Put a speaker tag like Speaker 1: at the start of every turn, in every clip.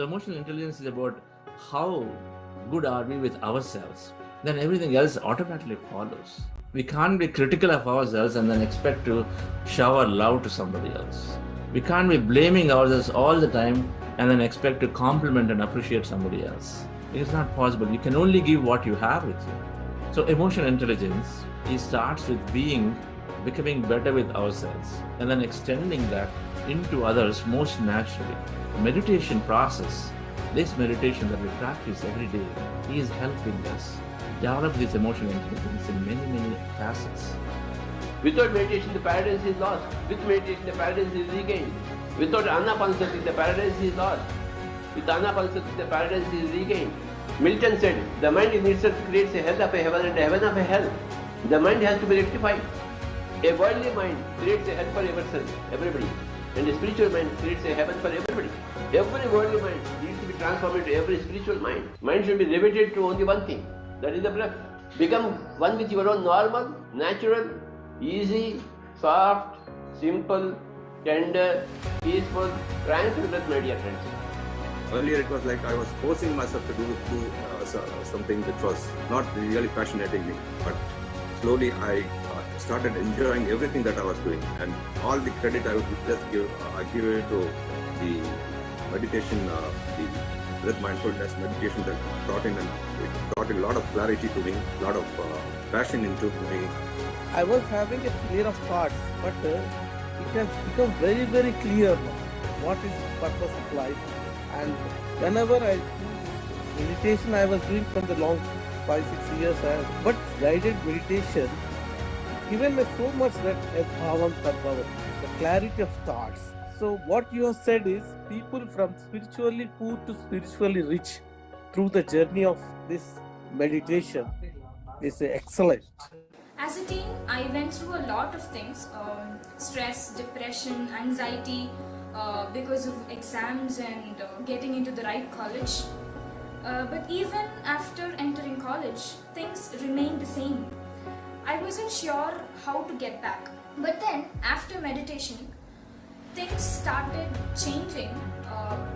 Speaker 1: So emotional intelligence is about how good are we with ourselves. Then everything else automatically follows. We can't be critical of ourselves and then expect to shower love to somebody else. We can't be blaming ourselves all the time and then expect to compliment and appreciate somebody else. It is not possible. You can only give what you have with you. So emotional intelligence, it starts with becoming better with ourselves and then extending that into others most naturally. The meditation process, this meditation that we practice every day, is helping us develop this emotional intelligence in many, many facets.
Speaker 2: Without meditation, the paradise is lost. With meditation, the paradise is regained. Without Ana-Pana-Sati, the paradise is lost. With Ana-Pana-Sati, the paradise is regained. Milton said, the mind in itself creates a hell of a heaven and a heaven of a hell. The mind has to be rectified. A worldly mind creates a hell for everybody. And a spiritual mind creates a heaven for everybody. Every worldly mind needs to be transformed into every spiritual mind. Mind should be limited to only one thing, that is the breath. Become one with your own normal, natural, easy, soft, simple, tender, peaceful, tranquil breath, my dear friends.
Speaker 3: Earlier it was like I was forcing myself to do something which was not really fascinating me, but slowly I started enjoying everything that I was doing, and all the credit I would just give it to the meditation, the breath mindfulness meditation that brought in, and it brought a lot of clarity to me, a lot of passion into me.
Speaker 4: I was having a train of thoughts, but it has become very, very clear now what is the purpose of life. And whenever I do meditation, I was doing from the long 5-6 years, but guided meditation given me so much that bhavam tadbhavam, the clarity of thoughts. So what you have said is people from spiritually poor to spiritually rich through the journey of this meditation is excellent.
Speaker 5: As a teen, I went through a lot of things, stress, depression, anxiety, because of exams and getting into the right college. But even after entering college, things remained the same. I wasn't sure how to get back. But then, after meditation, things started changing,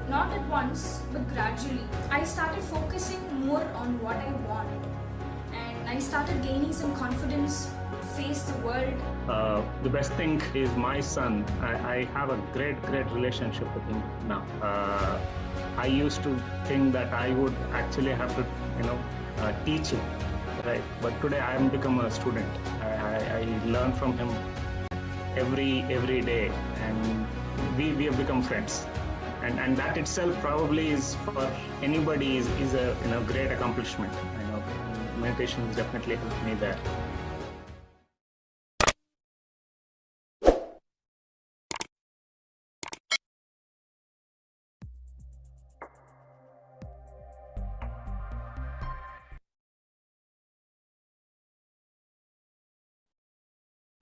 Speaker 5: not at once, but gradually. I started focusing more on what I want. And I started gaining some confidence to face the world.
Speaker 6: The best thing is my son. I have a great relationship with him now. I used to think that I would actually have to, teach him, right? But today I am become a student. I learn from him every day, and we have become friends. And that itself probably is for anybody is a great accomplishment. Meditation has definitely helped me there.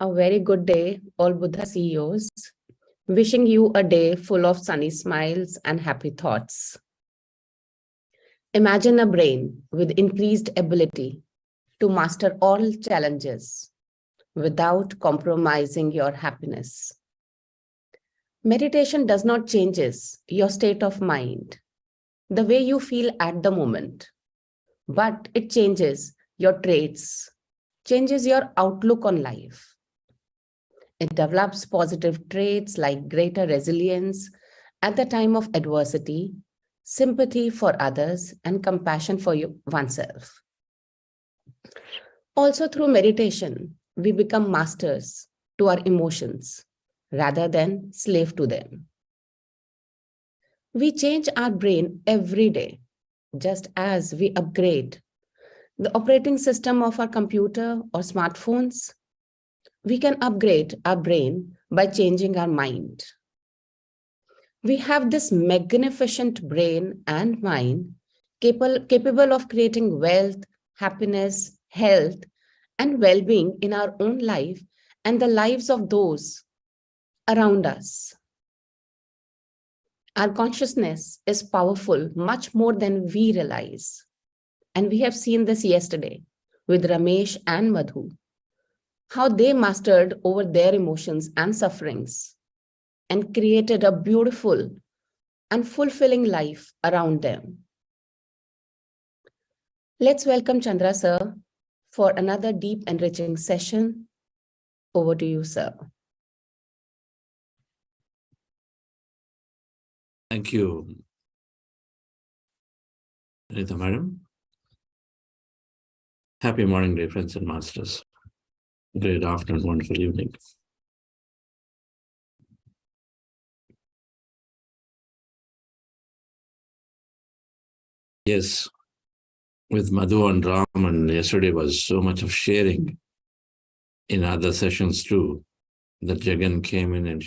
Speaker 7: A very good day, all Buddha CEOs. Wishing you a day full of sunny smiles and happy thoughts. Imagine a brain with increased ability to master all challenges without compromising your happiness. Meditation does not change your state of mind, the way you feel at the moment, but it changes your traits, changes your outlook on life. It develops positive traits like greater resilience at the time of adversity, sympathy for others, and compassion for oneself. Also, through meditation, we become masters to our emotions rather than slave to them. We change our brain every day, just as we upgrade the operating system of our computer or smartphones. We can upgrade our brain by changing our mind. We have this magnificent brain and mind capable of creating wealth, happiness, health, and well-being in our own life and the lives of those around us. Our consciousness is powerful much more than we realize. And we have seen this yesterday with Ramesh and Madhu, how they mastered over their emotions and sufferings and created a beautiful and fulfilling life around them. Let's welcome Chandra sir for another deep, enriching session. Over to you, sir.
Speaker 1: Thank you, Anita Madam. Happy morning, dear friends and masters. Great afternoon, wonderful evening. Yes, with Madhu and Ram, and yesterday was so much of sharing in other sessions too, that Jagan came in and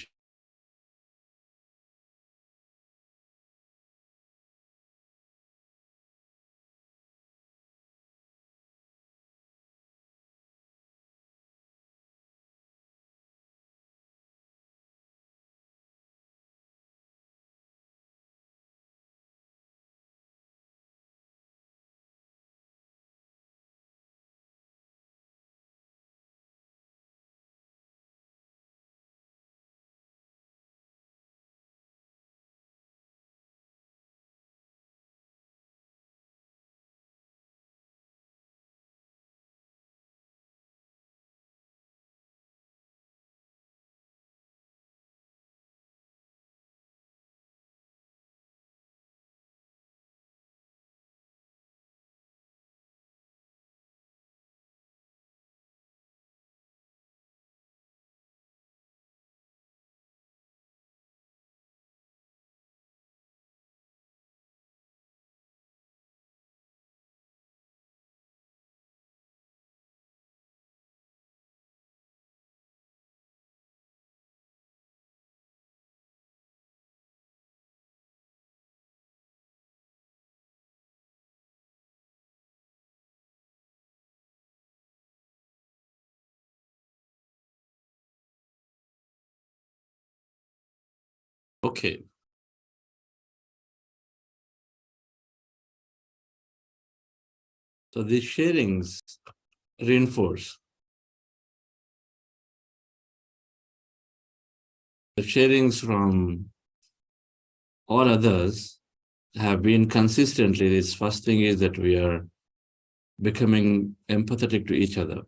Speaker 1: okay. So these sharings reinforce. The sharings from all others have been consistently, this first thing is that we are becoming empathetic to each other.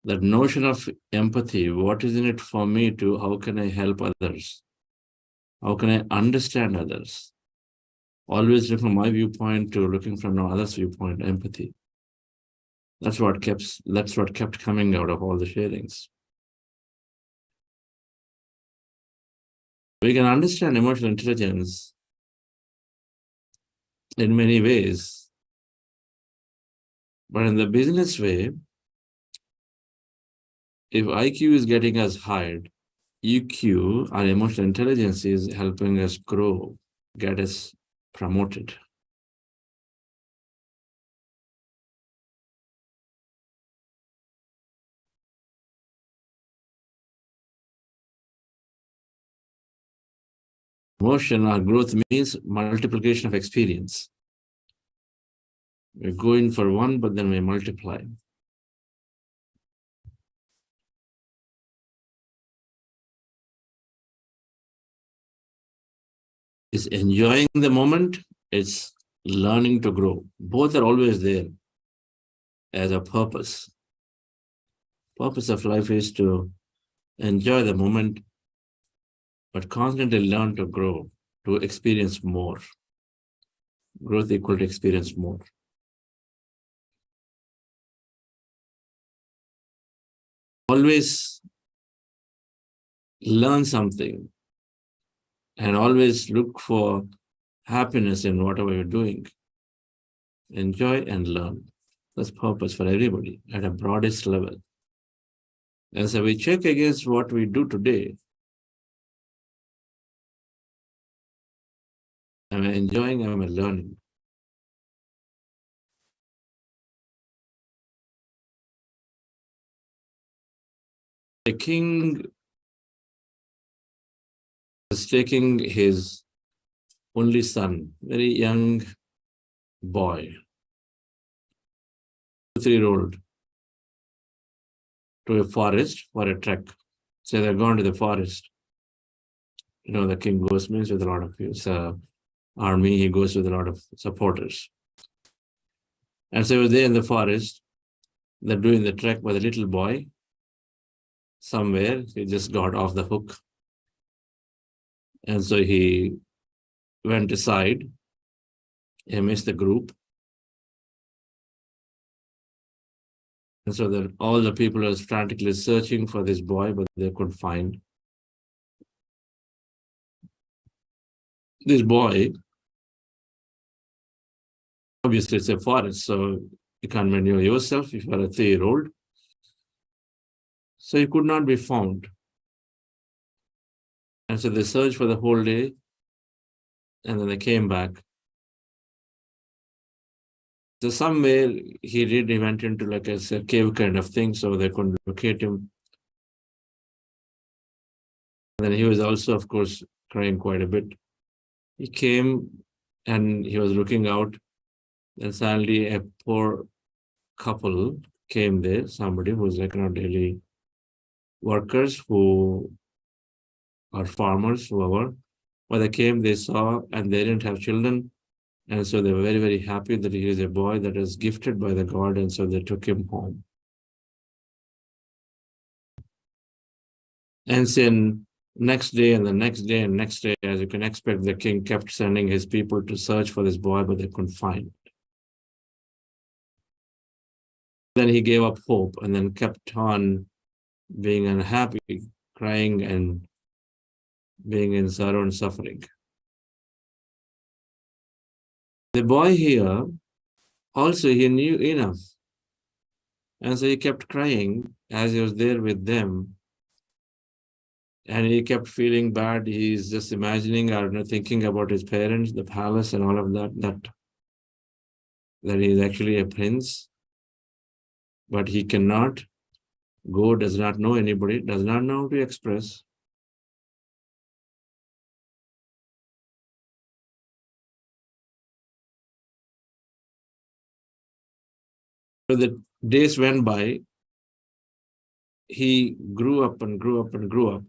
Speaker 1: That notion of empathy, what is in it for me to, how can I help others? How can I understand others? Always look from my viewpoint to looking from no other's viewpoint, empathy. That's what kept coming out of all the sharings. We can understand emotional intelligence in many ways, but in the business way, if IQ is getting us hired, EQ, our emotional intelligence, is helping us grow, get us promoted. Motion or growth means multiplication of experience. We go in for one, but then we multiply. It's enjoying the moment, it's learning to grow. Both are always there as a purpose. Purpose of life is to enjoy the moment, but constantly learn to grow, to experience more. Growth equal to experience more. Always learn something and always look for happiness in whatever you're doing. Enjoy and learn. That's purpose for everybody at a broadest level. And so we check against what we do today. Am I enjoying? Am I learning? The king was taking his only son, very young boy, 2-3-year-old, to a forest for a trek. So they're gone to the forest. the king goes means with a lot of his army, he goes with a lot of supporters. And so he was there in the forest, they're doing the trek by the little boy. Somewhere, he just got off the hook. And so he went aside, he missed the group. And so all the people were frantically searching for this boy, but they couldn't find this boy. Obviously, it's a forest, so you can't maneuver yourself if you are a 3-year-old. So he could not be found. And so they searched for the whole day, and then they came back. So somewhere he went into like a cave kind of thing, so they couldn't locate him. And then he was also, of course, crying quite a bit. He came and he was looking out, and suddenly a poor couple came there, somebody who was like daily workers who are farmers, whoever. But they came, they saw, and they didn't have children. And so they were very, very happy that he is a boy that is gifted by the God, and so they took him home. And then next day and the next day and next day, as you can expect, the king kept sending his people to search for this boy, but they couldn't find it. Then he gave up hope and then kept on being unhappy, crying and being in sorrow and suffering. The boy here, also he knew enough. And so he kept crying as he was there with them. And he kept feeling bad. He's just imagining or thinking about his parents, the palace and all of that he is actually a prince. But he cannot go, does not know anybody, does not know how to express. So the days went by, he grew up and grew up and grew up.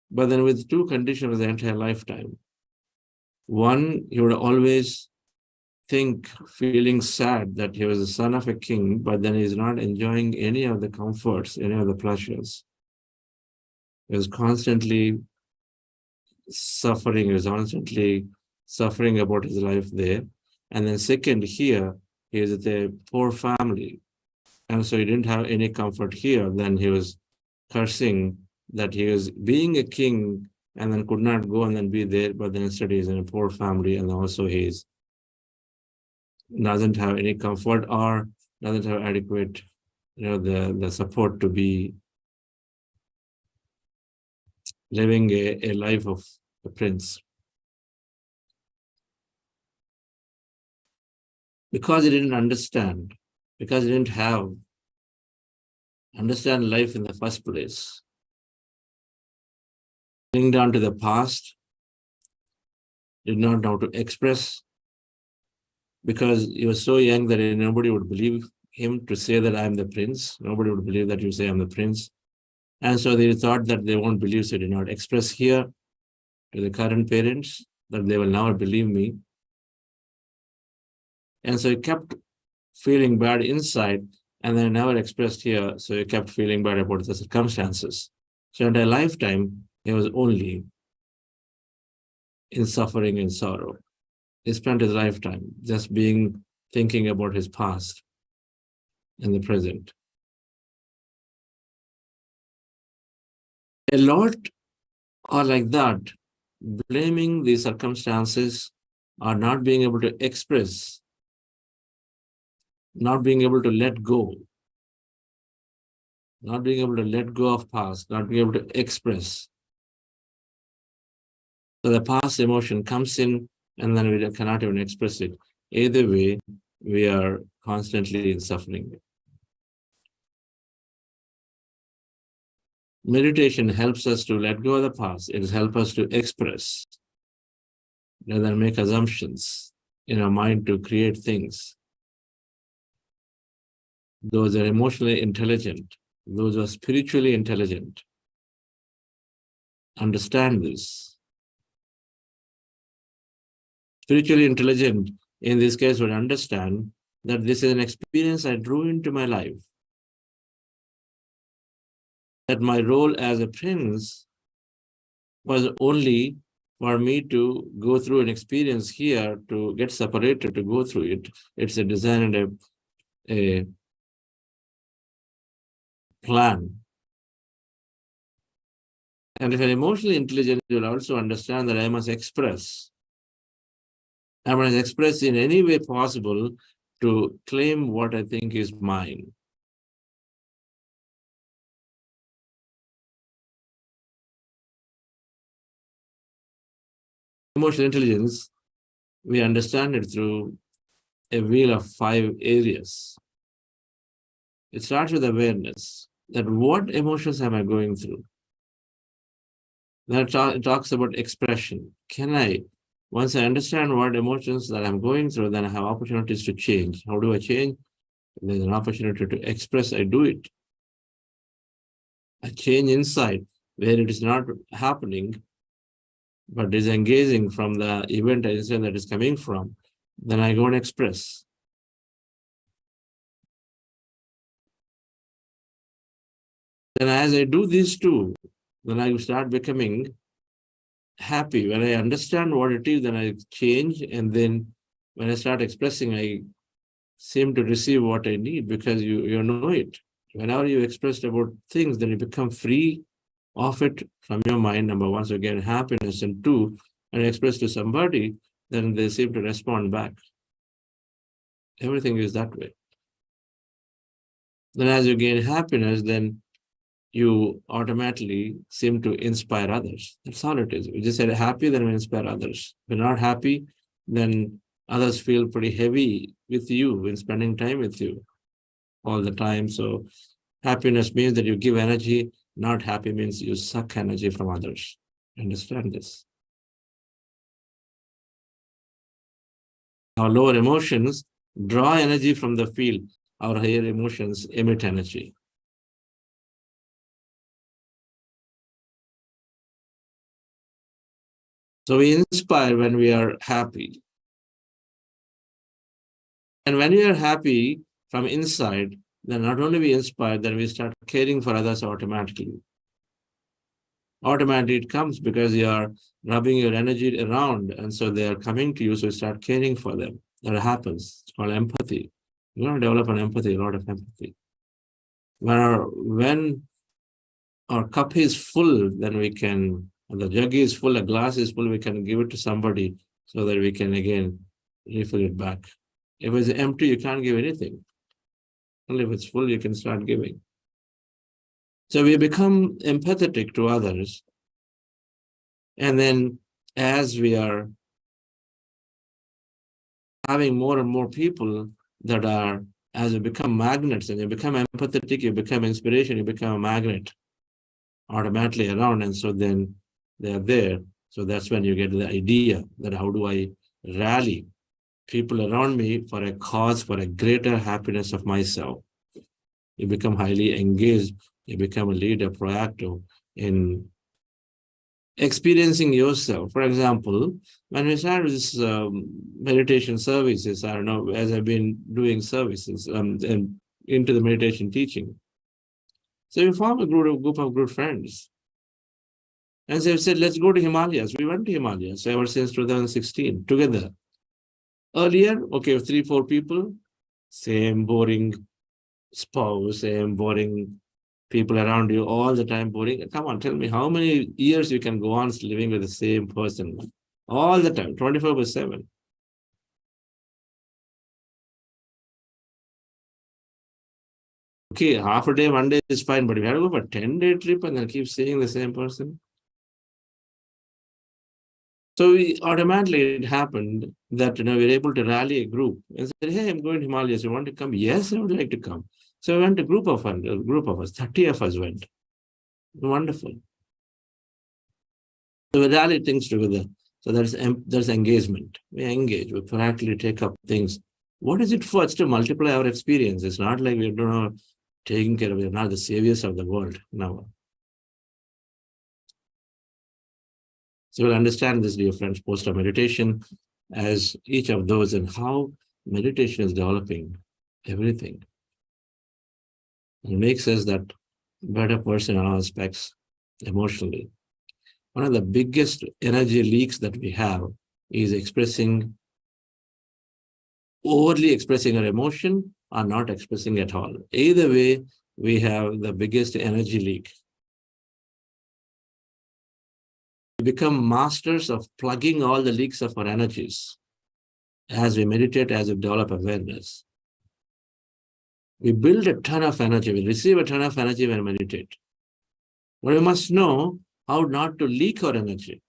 Speaker 1: But then with 2 conditions the entire lifetime. One, he would always think, feeling sad that he was the son of a king, but then he's not enjoying any of the comforts, any of the pleasures. He was constantly suffering, he was constantly suffering about his life there. And then second, here, he is with a poor family. And so he didn't have any comfort here. Then he was cursing that he was being a king and then could not go and then be there, but then instead he's in a poor family, and also he doesn't have any comfort or doesn't have adequate, the support to be living a life of a prince. Because he didn't understand, because he didn't understand life in the first place. Clinging down to the past, did not know how to express, because he was so young that nobody would believe him to say that I'm the prince. Nobody would believe that you say I'm the prince. And so they thought that they won't believe, so they did not express here to the current parents that they will never believe me. And so he kept feeling bad inside, and then never expressed here, so he kept feeling bad about the circumstances. So in a lifetime, he was only in suffering and sorrow. He spent his lifetime just thinking about his past and the present. A lot are like that, blaming the circumstances or not being able to express, not being able to let go, not being able to let go of past, not being able to express. So the past emotion comes in and then we cannot even express it. Either way, we are constantly in suffering. Meditation helps us to let go of the past. It helps us to express, rather than make assumptions in our mind to create things. Those are emotionally intelligent, those are spiritually intelligent, understand this. Spiritually intelligent, in this case, would understand that this is an experience I drew into my life. That my role as a prince was only for me to go through an experience here, to get separated, to go through it. It's a design and a plan. And if an emotionally intelligent, you'll also understand that I must express. I must express in any way possible to claim what I think is mine. Emotional intelligence, we understand it through a wheel of 5 areas. It starts with awareness, that what emotions am I going through? Then it talks about expression. Once I understand what emotions that I'm going through, then I have opportunities to change. How do I change? There's an opportunity to express, I do it. I change inside where it is not happening, but is engaging from the event instead that is coming from, then I go and express. Then as I do these two, then I start becoming happy. When I understand what it is, then I change. And then when I start expressing, I seem to receive what I need because you know it. Whenever you express about things, then you become free of it from your mind, number one, so you get happiness, and two, and express to somebody, then they seem to respond back. Everything is that way. Then as you gain happiness, then you automatically seem to inspire others. That's all it is. We just said happy, then we inspire others. If you're not happy, then others feel pretty heavy with you in spending time with you all the time. So happiness means that you give energy. Not happy means you suck energy from others. Understand this. Our lower emotions draw energy from the field. Our higher emotions emit energy. So we inspire when we are happy. And when we are happy from inside, then not only we inspire, then we start caring for others automatically. Automatically it comes because you are rubbing your energy around, and so they are coming to you, so you start caring for them. That happens. It's called empathy. You're going to develop an empathy, a lot of empathy. When our cup is full, then we can, the jug is full, a glass is full, we can give it to somebody so that we can again refill it back. If it's empty, you can't give anything. Only if it's full, you can start giving. So we become empathetic to others. And then as we are having more and more people that are, as you become magnets and you become empathetic, you become inspiration, you become a magnet automatically around. And so then they are there. So that's when you get the idea that how do I rally people around me for a cause, for a greater happiness of myself. You become highly engaged. You become a leader, proactive in experiencing yourself. For example, when we started this meditation services, I don't know, as I've been doing services and into the meditation teaching. So we formed a group of good friends. And so we said, let's go to Himalayas. We went to Himalayas ever since 2016 together. Earlier, okay, 3-4 people, same boring spouse, same boring people around you all the time, boring. Come on, tell me how many years you can go on living with the same person all the time, 24/7. Okay, half a day, 1 day is fine, but if you have to go for a 10-day trip and then keep seeing the same person. So it happened that we're able to rally a group and said, hey, I'm going to Himalayas. You want to come? Yes, I would like to come. So we went a group of us, 30 of us went. Wonderful. So we rally things together. So there's engagement. We engage, we proactively take up things. What is it for? It's to multiply our experience. It's not like we're taking care of it. We're not the saviors of the world. No. So we'll understand this, dear friends, post our meditation as each of those and how meditation is developing everything. It makes us that better person in all aspects emotionally. One of the biggest energy leaks that we have is overly expressing our emotion or not expressing at all. Either way, we have the biggest energy leak. We become masters of plugging all the leaks of our energies as we meditate, as we develop awareness. We build a ton of energy, we receive a ton of energy when we meditate. But we must know how not to leak our energy.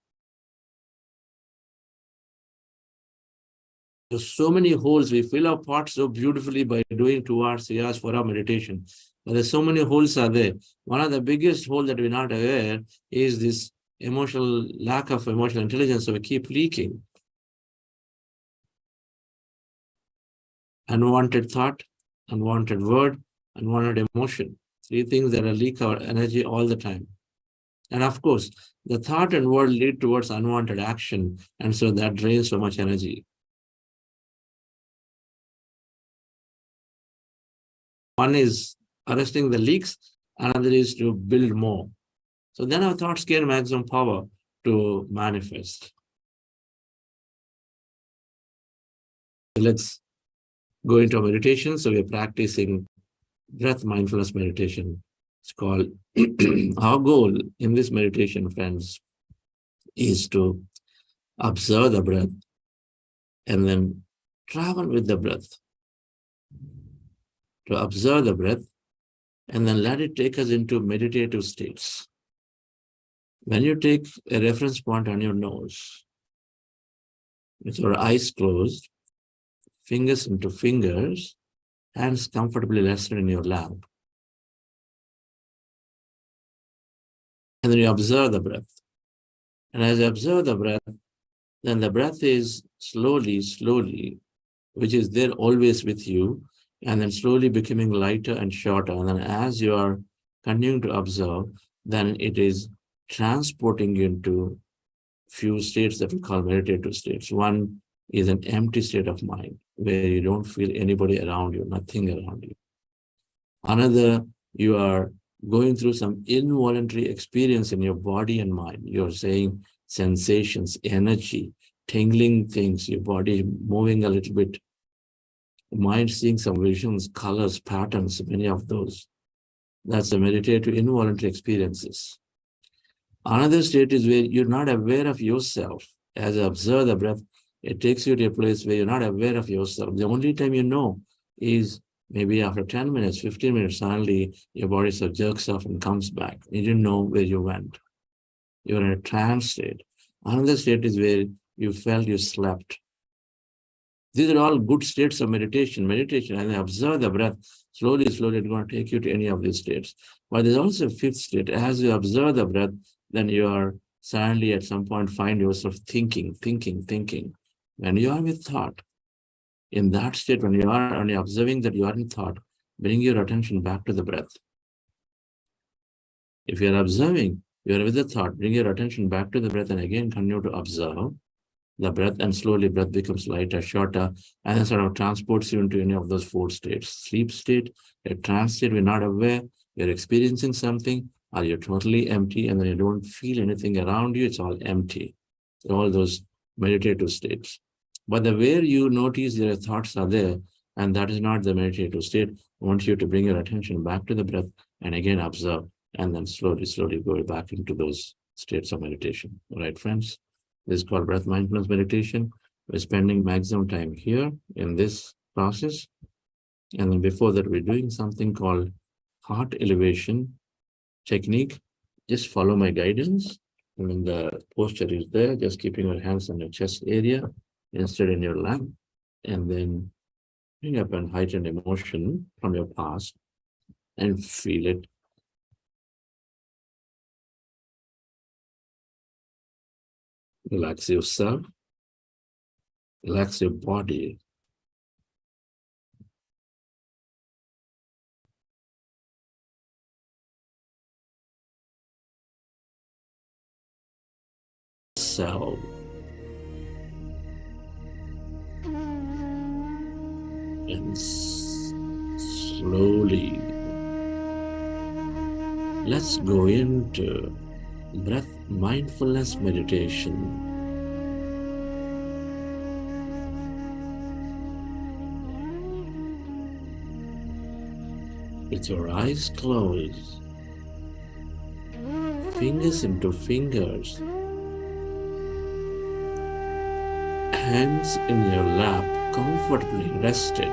Speaker 1: There's so many holes. We fill our pots so beautifully by doing 2 hours, 3 hours, 4 hour meditation. But there's so many holes are there. One of the biggest holes that we're not aware is this lack of emotional intelligence. So we keep leaking. Unwanted thought, unwanted word, unwanted emotion. 3 things that leak our energy all the time. And of course, the thought and word lead towards unwanted action. And so that drains so much energy. One is arresting the leaks, another is to build more. So then our thoughts gain maximum power to manifest. Let's go into meditation. So we're practicing breath mindfulness meditation. It's called, our goal in this meditation, friends, is to observe the breath and then travel with the breath. To observe the breath and then let it take us into meditative states. When you take a reference point on your nose, with your eyes closed, fingers into fingers, hands comfortably rested in your lap. And then you observe the breath. And as you observe the breath, then the breath is slowly, which is there always with you, and then slowly becoming lighter and shorter. And then as you are continuing to observe, then it is transporting you into few states that we call meditative states. One is an empty state of mind, where you don't feel anybody around you, nothing around you. Another, you are going through some involuntary experience in your body and mind. You're saying sensations, energy, tingling things, your body moving a little bit, mind seeing some visions, colors, patterns, many of those. That's the meditative involuntary experiences. Another state is where you're not aware of yourself. As you observe the breath, it takes you to a place where you're not aware of yourself. The only time you know is maybe after 10 minutes, 15 minutes, suddenly your body sort of jerks off and comes back. You didn't know where you went. You're in a trance state. Another state is where you felt you slept. These are all good states of meditation. And observe the breath. Slowly, it's going to take you to any of these states. But there's also a 5th state. As you observe the breath, then you are suddenly at some point find yourself thinking. When you are with thought, in that state, when you are only observing that you are in thought, bring your attention back to the breath. If you are observing, you are with the thought, bring your attention back to the breath and again continue to observe the breath, and slowly breath becomes lighter, shorter, and then sort of transports you into any of those 4 states. Sleep state, a trance state, we're not aware, you're experiencing something, or you're totally empty, and then you don't feel anything around you, it's all empty. All those meditative states. But the way you notice your thoughts are there, and that is not the meditative state. I want you to bring your attention back to the breath and again observe, and then slowly go back into those states of meditation. All right, friends? This is called breath mindfulness meditation. We're spending maximum time here in this process. And then before that, we're doing something called heart elevation technique. Just follow my guidance. I mean, the posture is there, just keeping your hands on your chest area instead in your lap. And then bring up an heightened emotion from your past and feel it. Relax yourself. Relax your body. yourself. And slowly, let's go into breath mindfulness meditation. With your eyes closed, fingers into fingers, hands in your lap comfortably rested.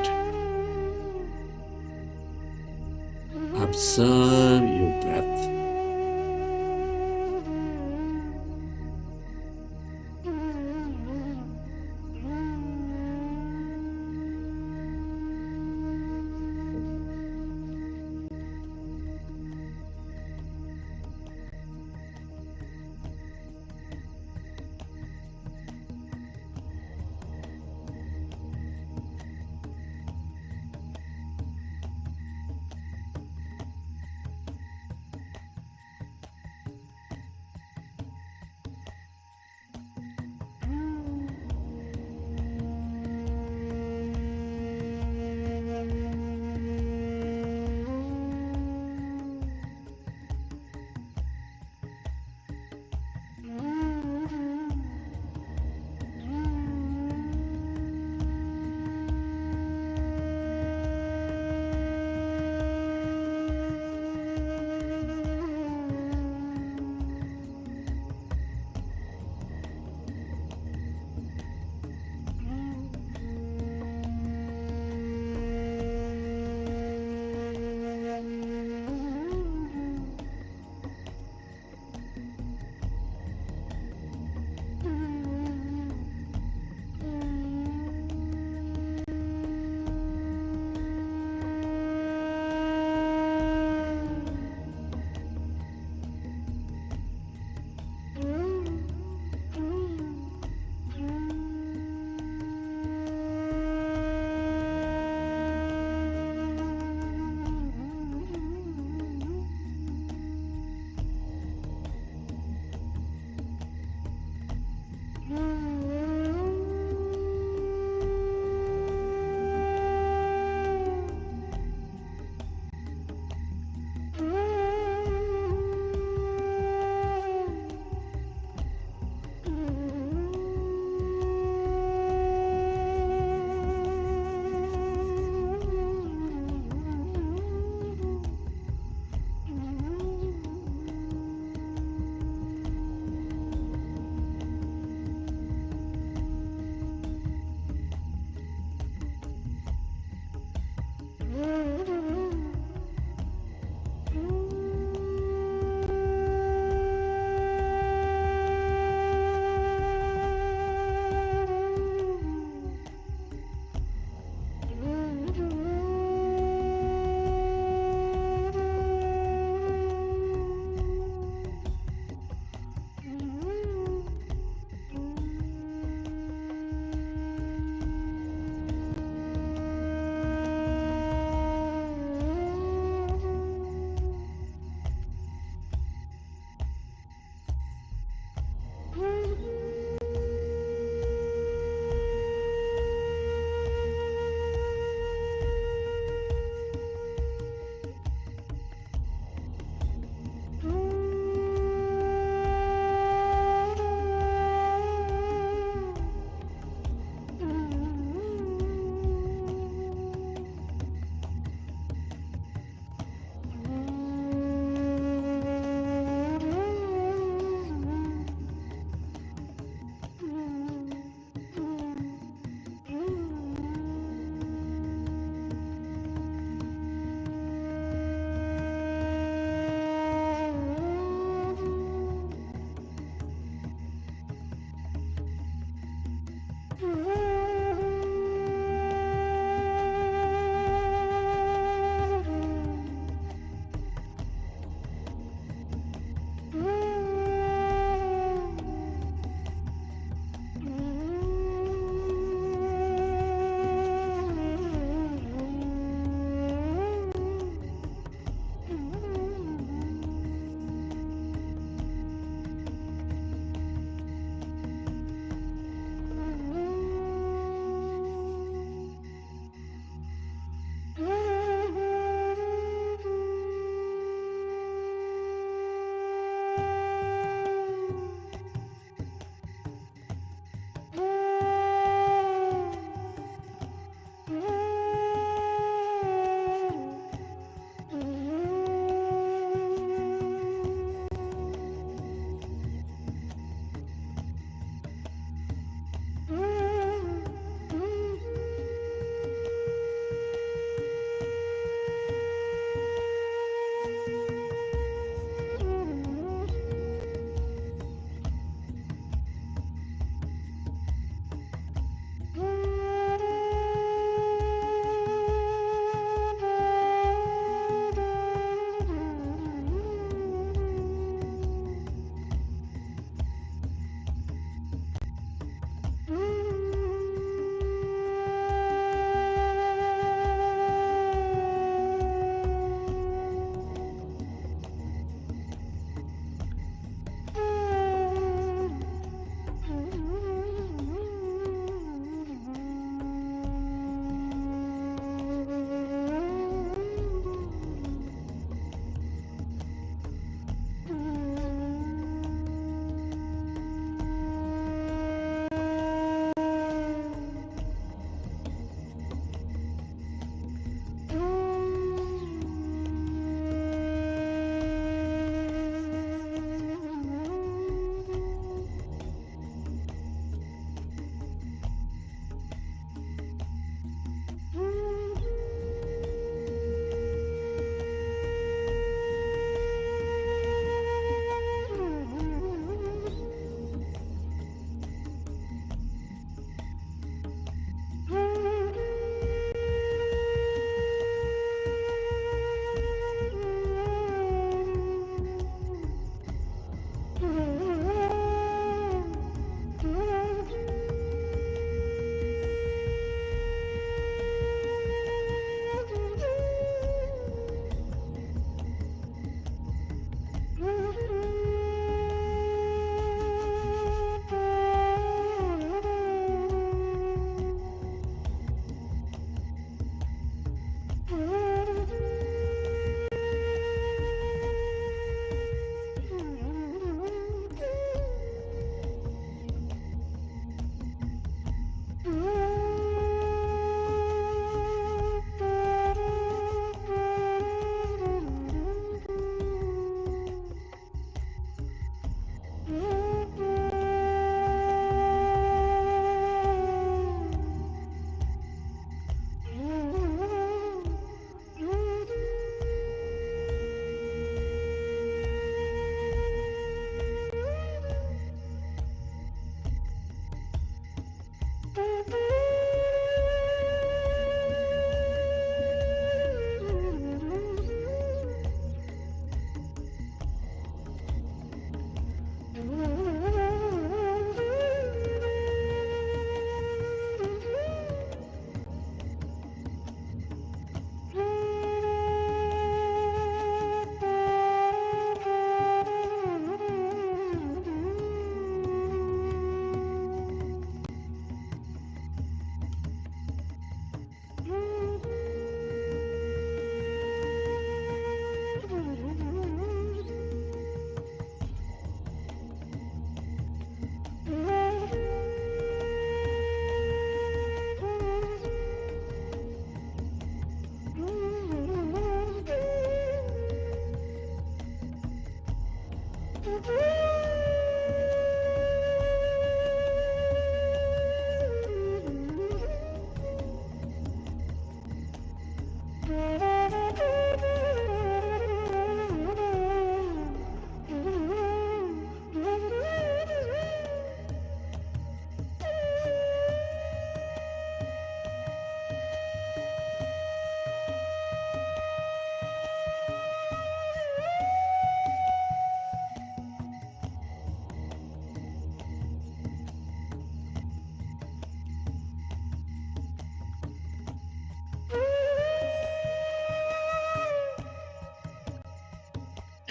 Speaker 1: Observe your breath.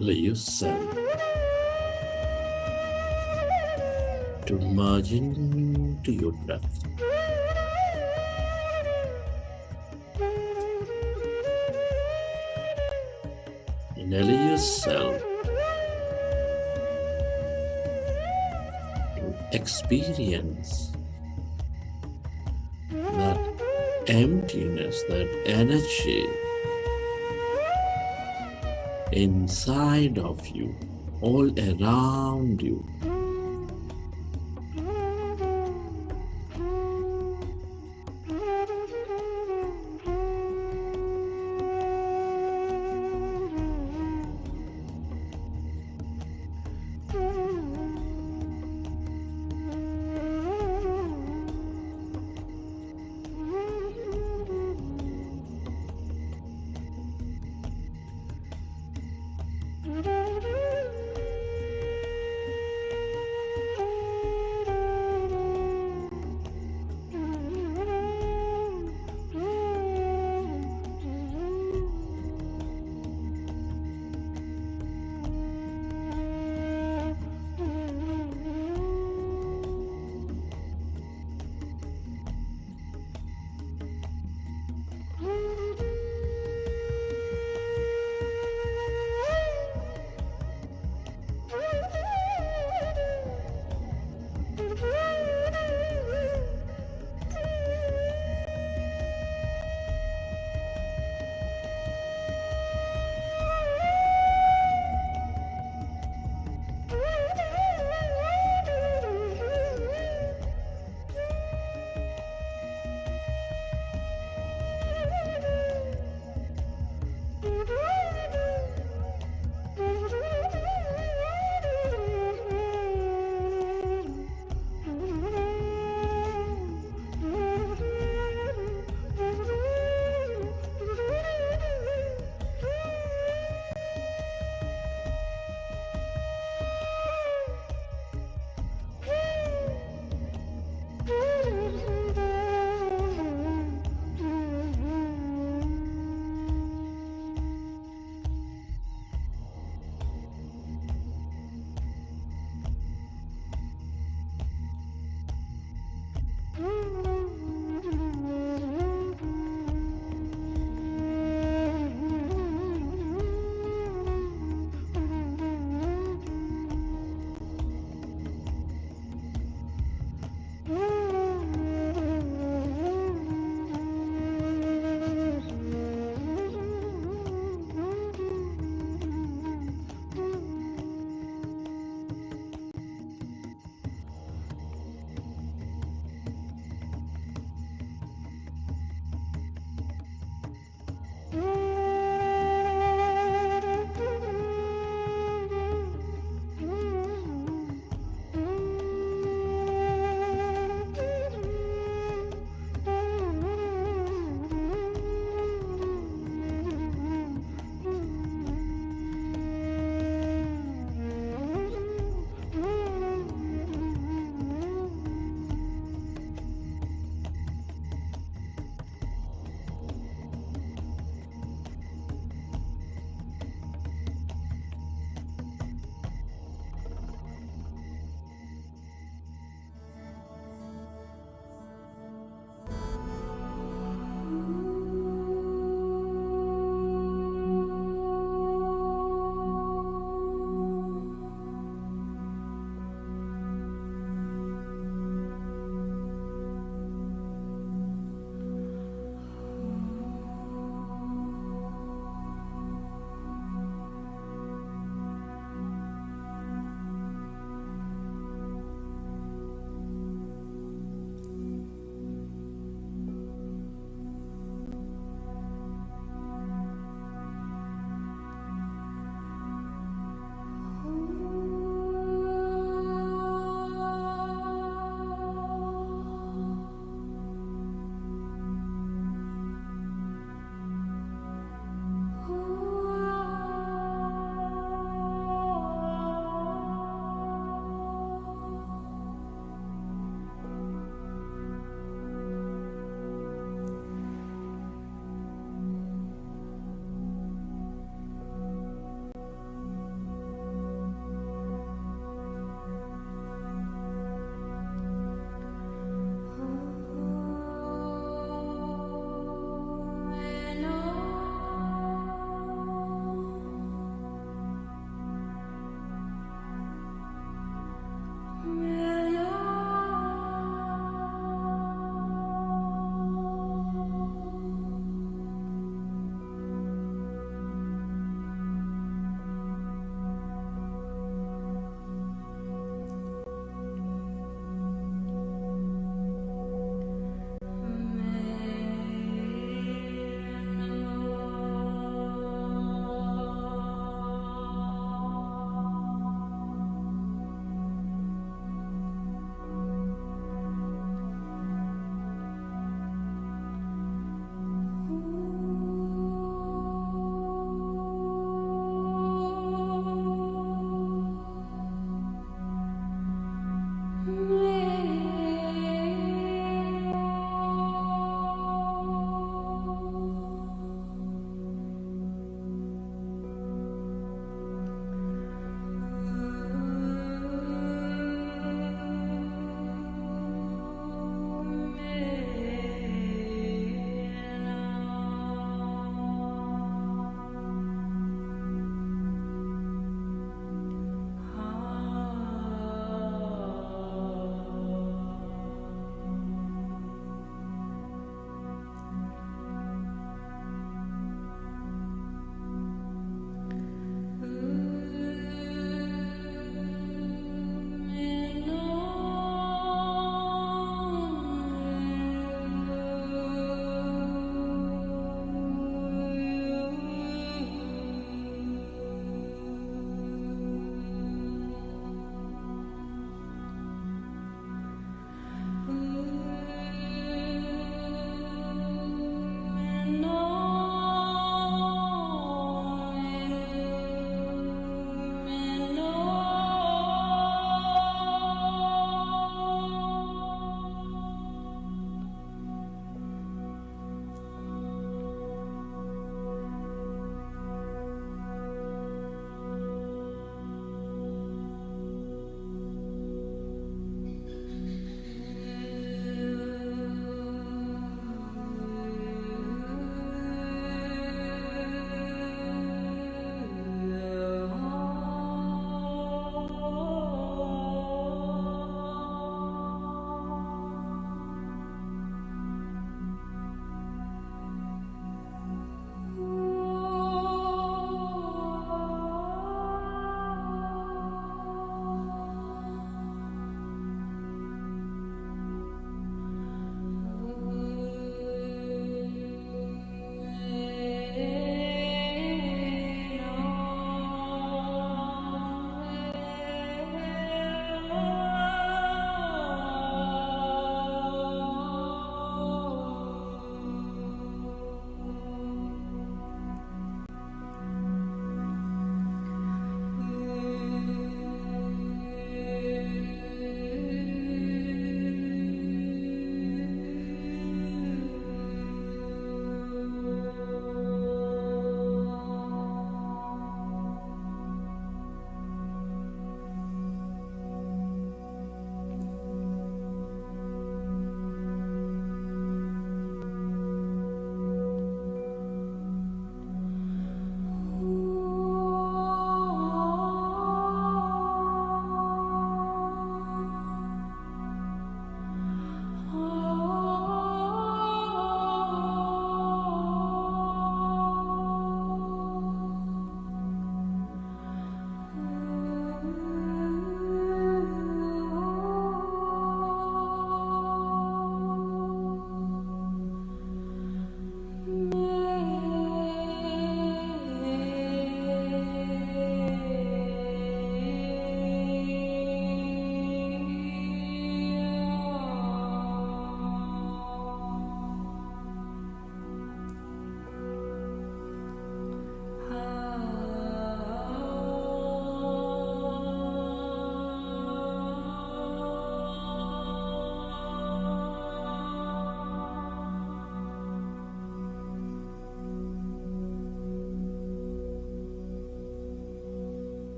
Speaker 1: Allow yourself to merge into your breath. And allow yourself to experience that emptiness, that energy inside of you, all around you.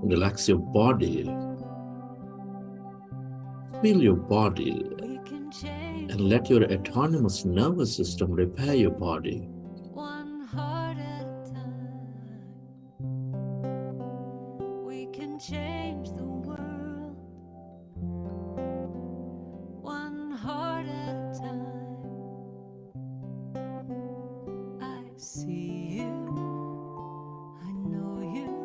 Speaker 1: Relax your body. Feel your body and let your autonomous nervous system repair your body.
Speaker 8: One heart at a time. We can change the world. One heart at a time. I see you. I know you.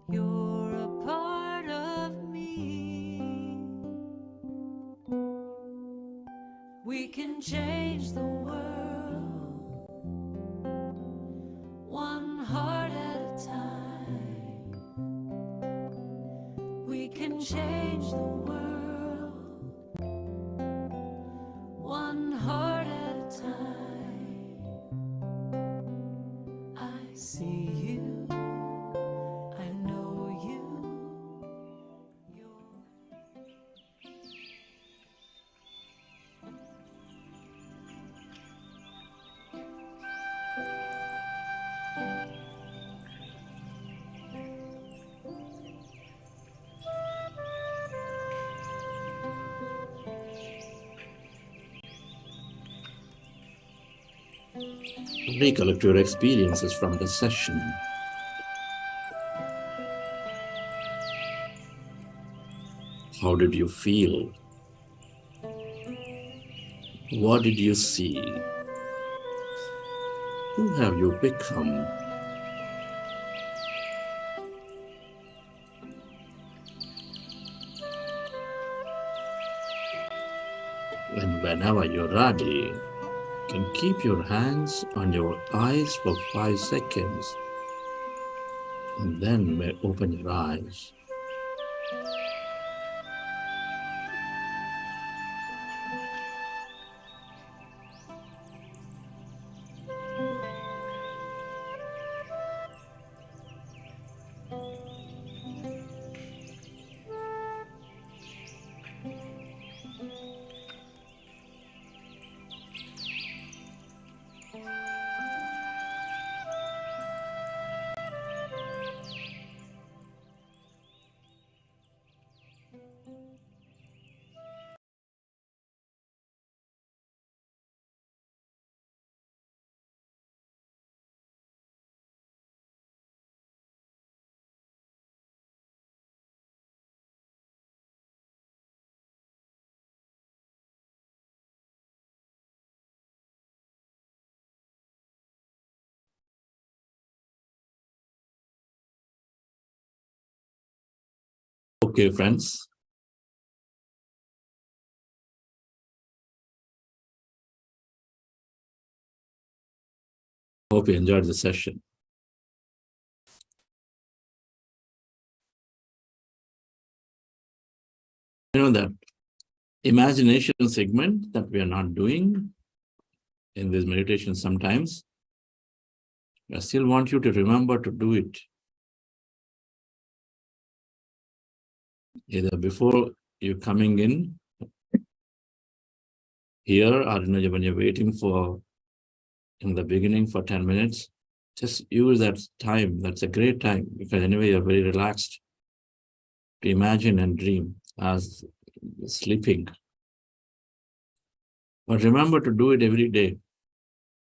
Speaker 8: You're a part of me. We can change the world, one heart at a time. We can change the world, one heart at a time. I see you, I know you.
Speaker 1: Recollect your experiences from the session. How did you feel? What did you see? Who have you become? And whenever you're ready, you can keep your hands on your eyes for 5 seconds and then may open your eyes. Okay, friends. Hope you enjoyed the session. You know that imagination segment that we are not doing in this meditation sometimes, I still want you to remember to do it. Either before you're coming in here or when you're waiting for in the beginning for 10 minutes, just use that time. That's a great time because anyway, you're very relaxed to imagine and dream as sleeping. But remember to do it every day.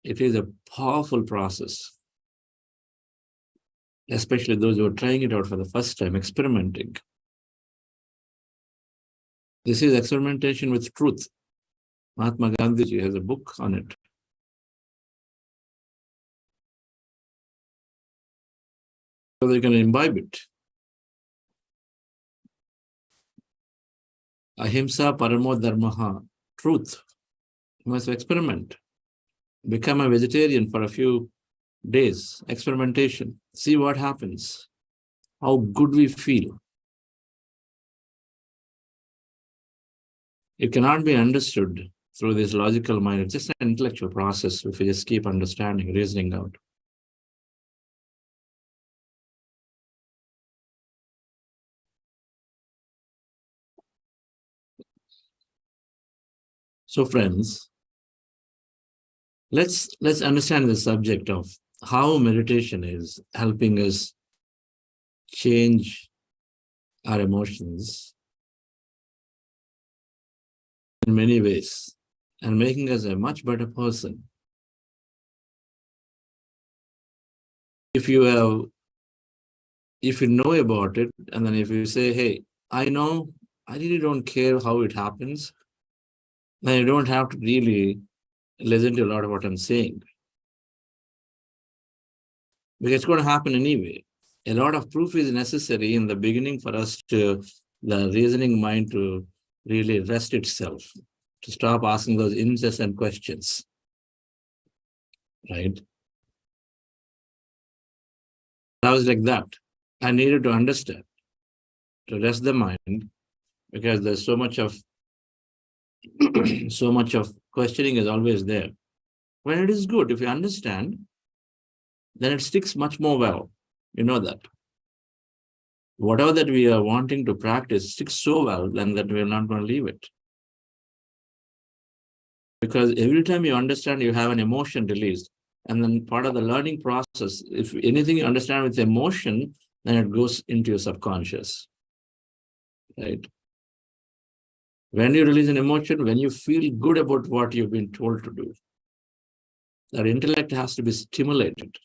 Speaker 1: It is a powerful process, especially those who are trying it out for the first time, experimenting. This is experimentation with truth. Mahatma Gandhi has a book on it. So they can imbibe it. Ahimsa paramo dharmaha, truth. You must experiment. Become a vegetarian for a few days, experimentation. See what happens. How good we feel. It cannot be understood through this logical mind. It's just an intellectual process if we just keep understanding, reasoning out. So friends, let's understand the subject of how meditation is helping us change our emotions in many ways and making us a much better person. If you know about it, and then if you say, hey, I know, I really don't care how it happens, then you don't have to really listen to a lot of what I'm saying. Because it's going to happen anyway. A lot of proof is necessary in the beginning for us to, the reasoning mind to really rest itself, to stop asking those incessant questions, right? I was like that. I needed to understand, to rest the mind, because there's so much of so much of questioning is always there. When it is good, if you understand, then it sticks much more well. You know that. Whatever that we are wanting to practice sticks so well, then that we're not going to leave it. Because every time you understand, you have an emotion released. And then part of the learning process, if anything you understand with emotion, then it goes into your subconscious, right? When you release an emotion, when you feel good about what you've been told to do, that intellect has to be stimulated.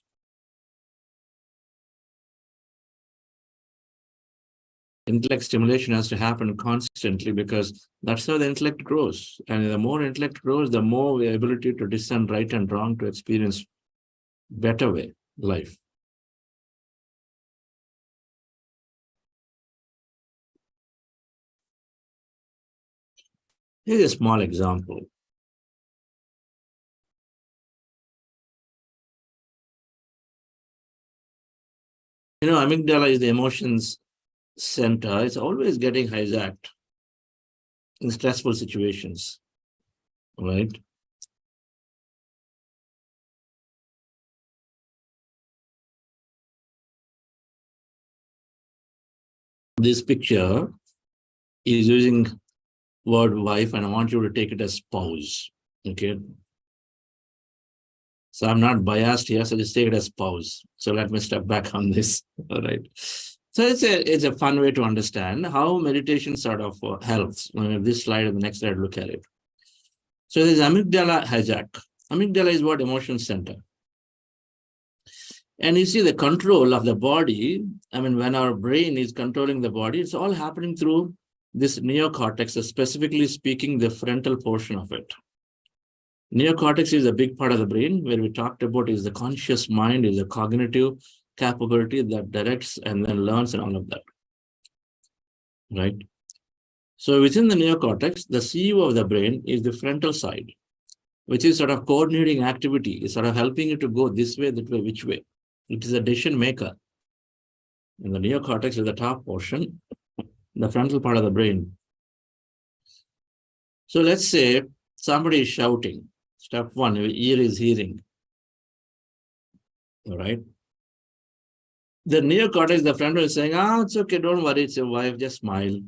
Speaker 1: Intellect stimulation has to happen constantly, because that's how the intellect grows. And the more intellect grows, the more we have ability to discern right and wrong, to experience better way life. Here's a small example. You know, amygdala is the emotions center. It's always getting hijacked in stressful situations, right? This picture is using word wife, and I want you to take it as spouse, okay? So I'm not biased here, so just take it as spouse. So let me step back on this, all right? So it's a fun way to understand how meditation sort of helps. This slide and the next slide, look at it. So there's amygdala hijack. Amygdala is what? Emotion center. And you see the control of the body, I mean, when our brain is controlling the body, it's all happening through this neocortex, specifically speaking, the frontal portion of it. Neocortex is a big part of the brain, where we talked about is the conscious mind, is a cognitive capability that directs and then learns and all of that, right? So within the neocortex, the CEO of the brain is the frontal side, which is sort of coordinating activity, is sort of helping you to go this way, that way, which way. It is a decision maker. And the neocortex is the top portion, the frontal part of the brain. So let's say somebody is shouting. Step one, your ear is hearing. All right. The neocortex, the frontal, is saying, it's okay, don't worry, it's your wife, just smile.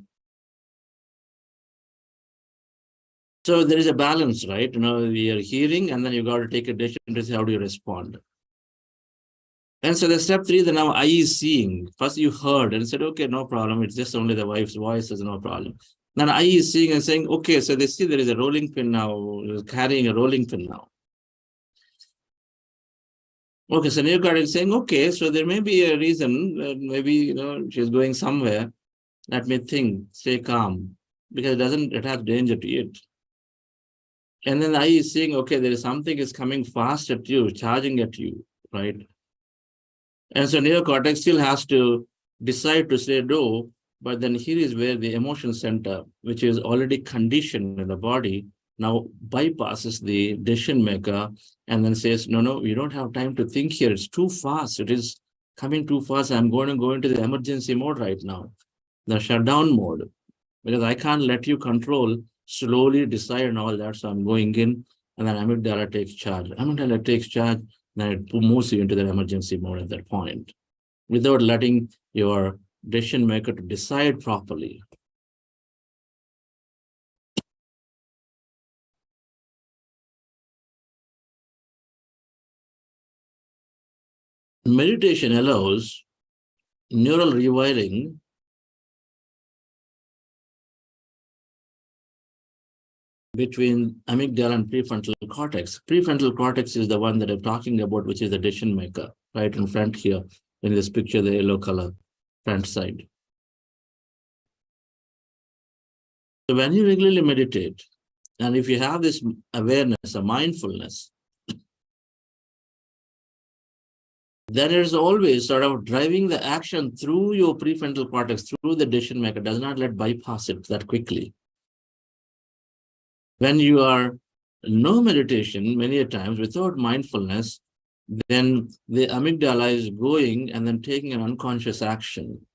Speaker 1: So there is a balance, right? You know, we are hearing, and then you got to take a decision to see how do you respond. And so the step three, the now eye is seeing. First you heard and said, okay, no problem. It's just only the wife's voice, there's no problem. Then eye is seeing and saying, okay, so they see there is a rolling pin now, carrying a rolling pin now. Okay, so neocortex is saying, okay, so there may be a reason, maybe, you know, she's going somewhere. Let me think, stay calm, because it has danger to it. And then the eye is saying, okay, there is something is coming fast at you, charging at you, right? And so neocortex still has to decide to say no, but then here is where the emotion center, which is already conditioned in the body, now bypasses the decision maker and then says, no, you don't have time to think here. It's too fast. It is coming too fast. I'm going to go into the emergency mode right now, the shutdown mode, because I can't let you control, slowly decide and all that. So I'm going in, and then amygdala takes charge. Amygdala takes charge, then it moves you into the emergency mode at that point, without letting your decision maker to decide properly. Meditation allows neural rewiring between amygdala and prefrontal cortex. Prefrontal cortex is the one that I'm talking about, which is the decision maker, right in front here in this picture, the yellow color front side. So when you regularly meditate, and if you have this awareness, a mindfulness, then it is always sort of driving the action through your prefrontal cortex, through the decision maker, does not let bypass it that quickly. When you are no meditation, many a times without mindfulness, then the amygdala is going and then taking an unconscious action.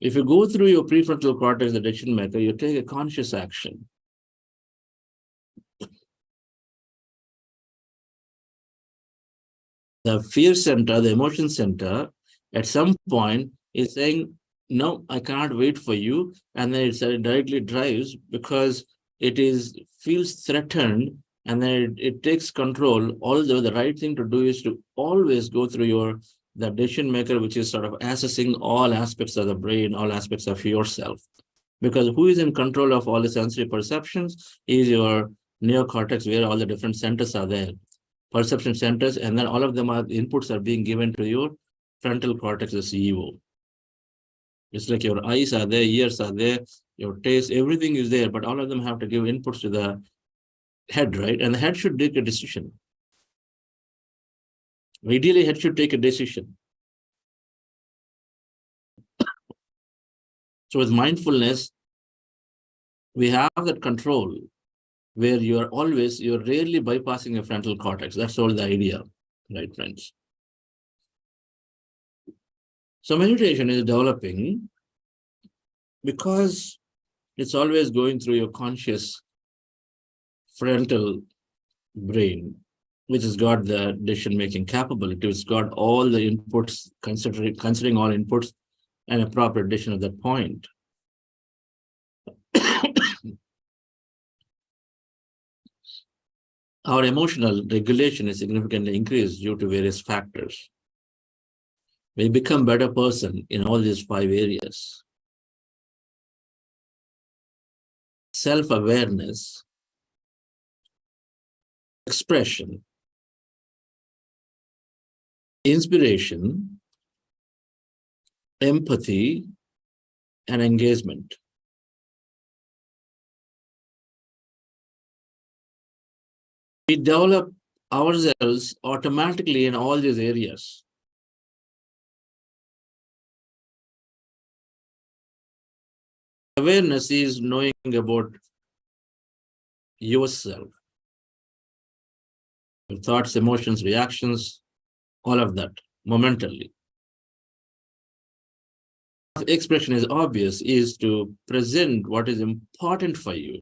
Speaker 1: If you go through your prefrontal cortex, the decision maker, you take a conscious action. The fear center, the emotion center, at some point is saying, no, I cannot wait for you. And then it directly drives because it feels threatened, and then it takes control. Although the right thing to do is to always go through the decision maker, which is sort of assessing all aspects of the brain, all aspects of yourself. Because who is in control of all the sensory perceptions is your neocortex, where all the different centers are there. Perception centers, and then all of them inputs are being given to your frontal cortex, the CEO. It's like your eyes are there, ears are there, your taste, everything is there, but all of them have to give inputs to the head, right? And the head should take a decision. Ideally, head should take a decision. So with mindfulness, we have that control where you're rarely bypassing your frontal cortex. That's all the idea, right, friends? So meditation is developing because it's always going through your conscious frontal brain, which has got the decision-making capability. It's got all the inputs, considering all inputs, and a proper decision at that point. Our emotional regulation is significantly increased due to various factors. We become a better person in all these 5 areas. Self-awareness, expression, inspiration, empathy, and engagement. We develop ourselves automatically in all these areas. Awareness is knowing about yourself, your thoughts, emotions, reactions, all of that, momentarily. Expression is obvious, is to present what is important for you.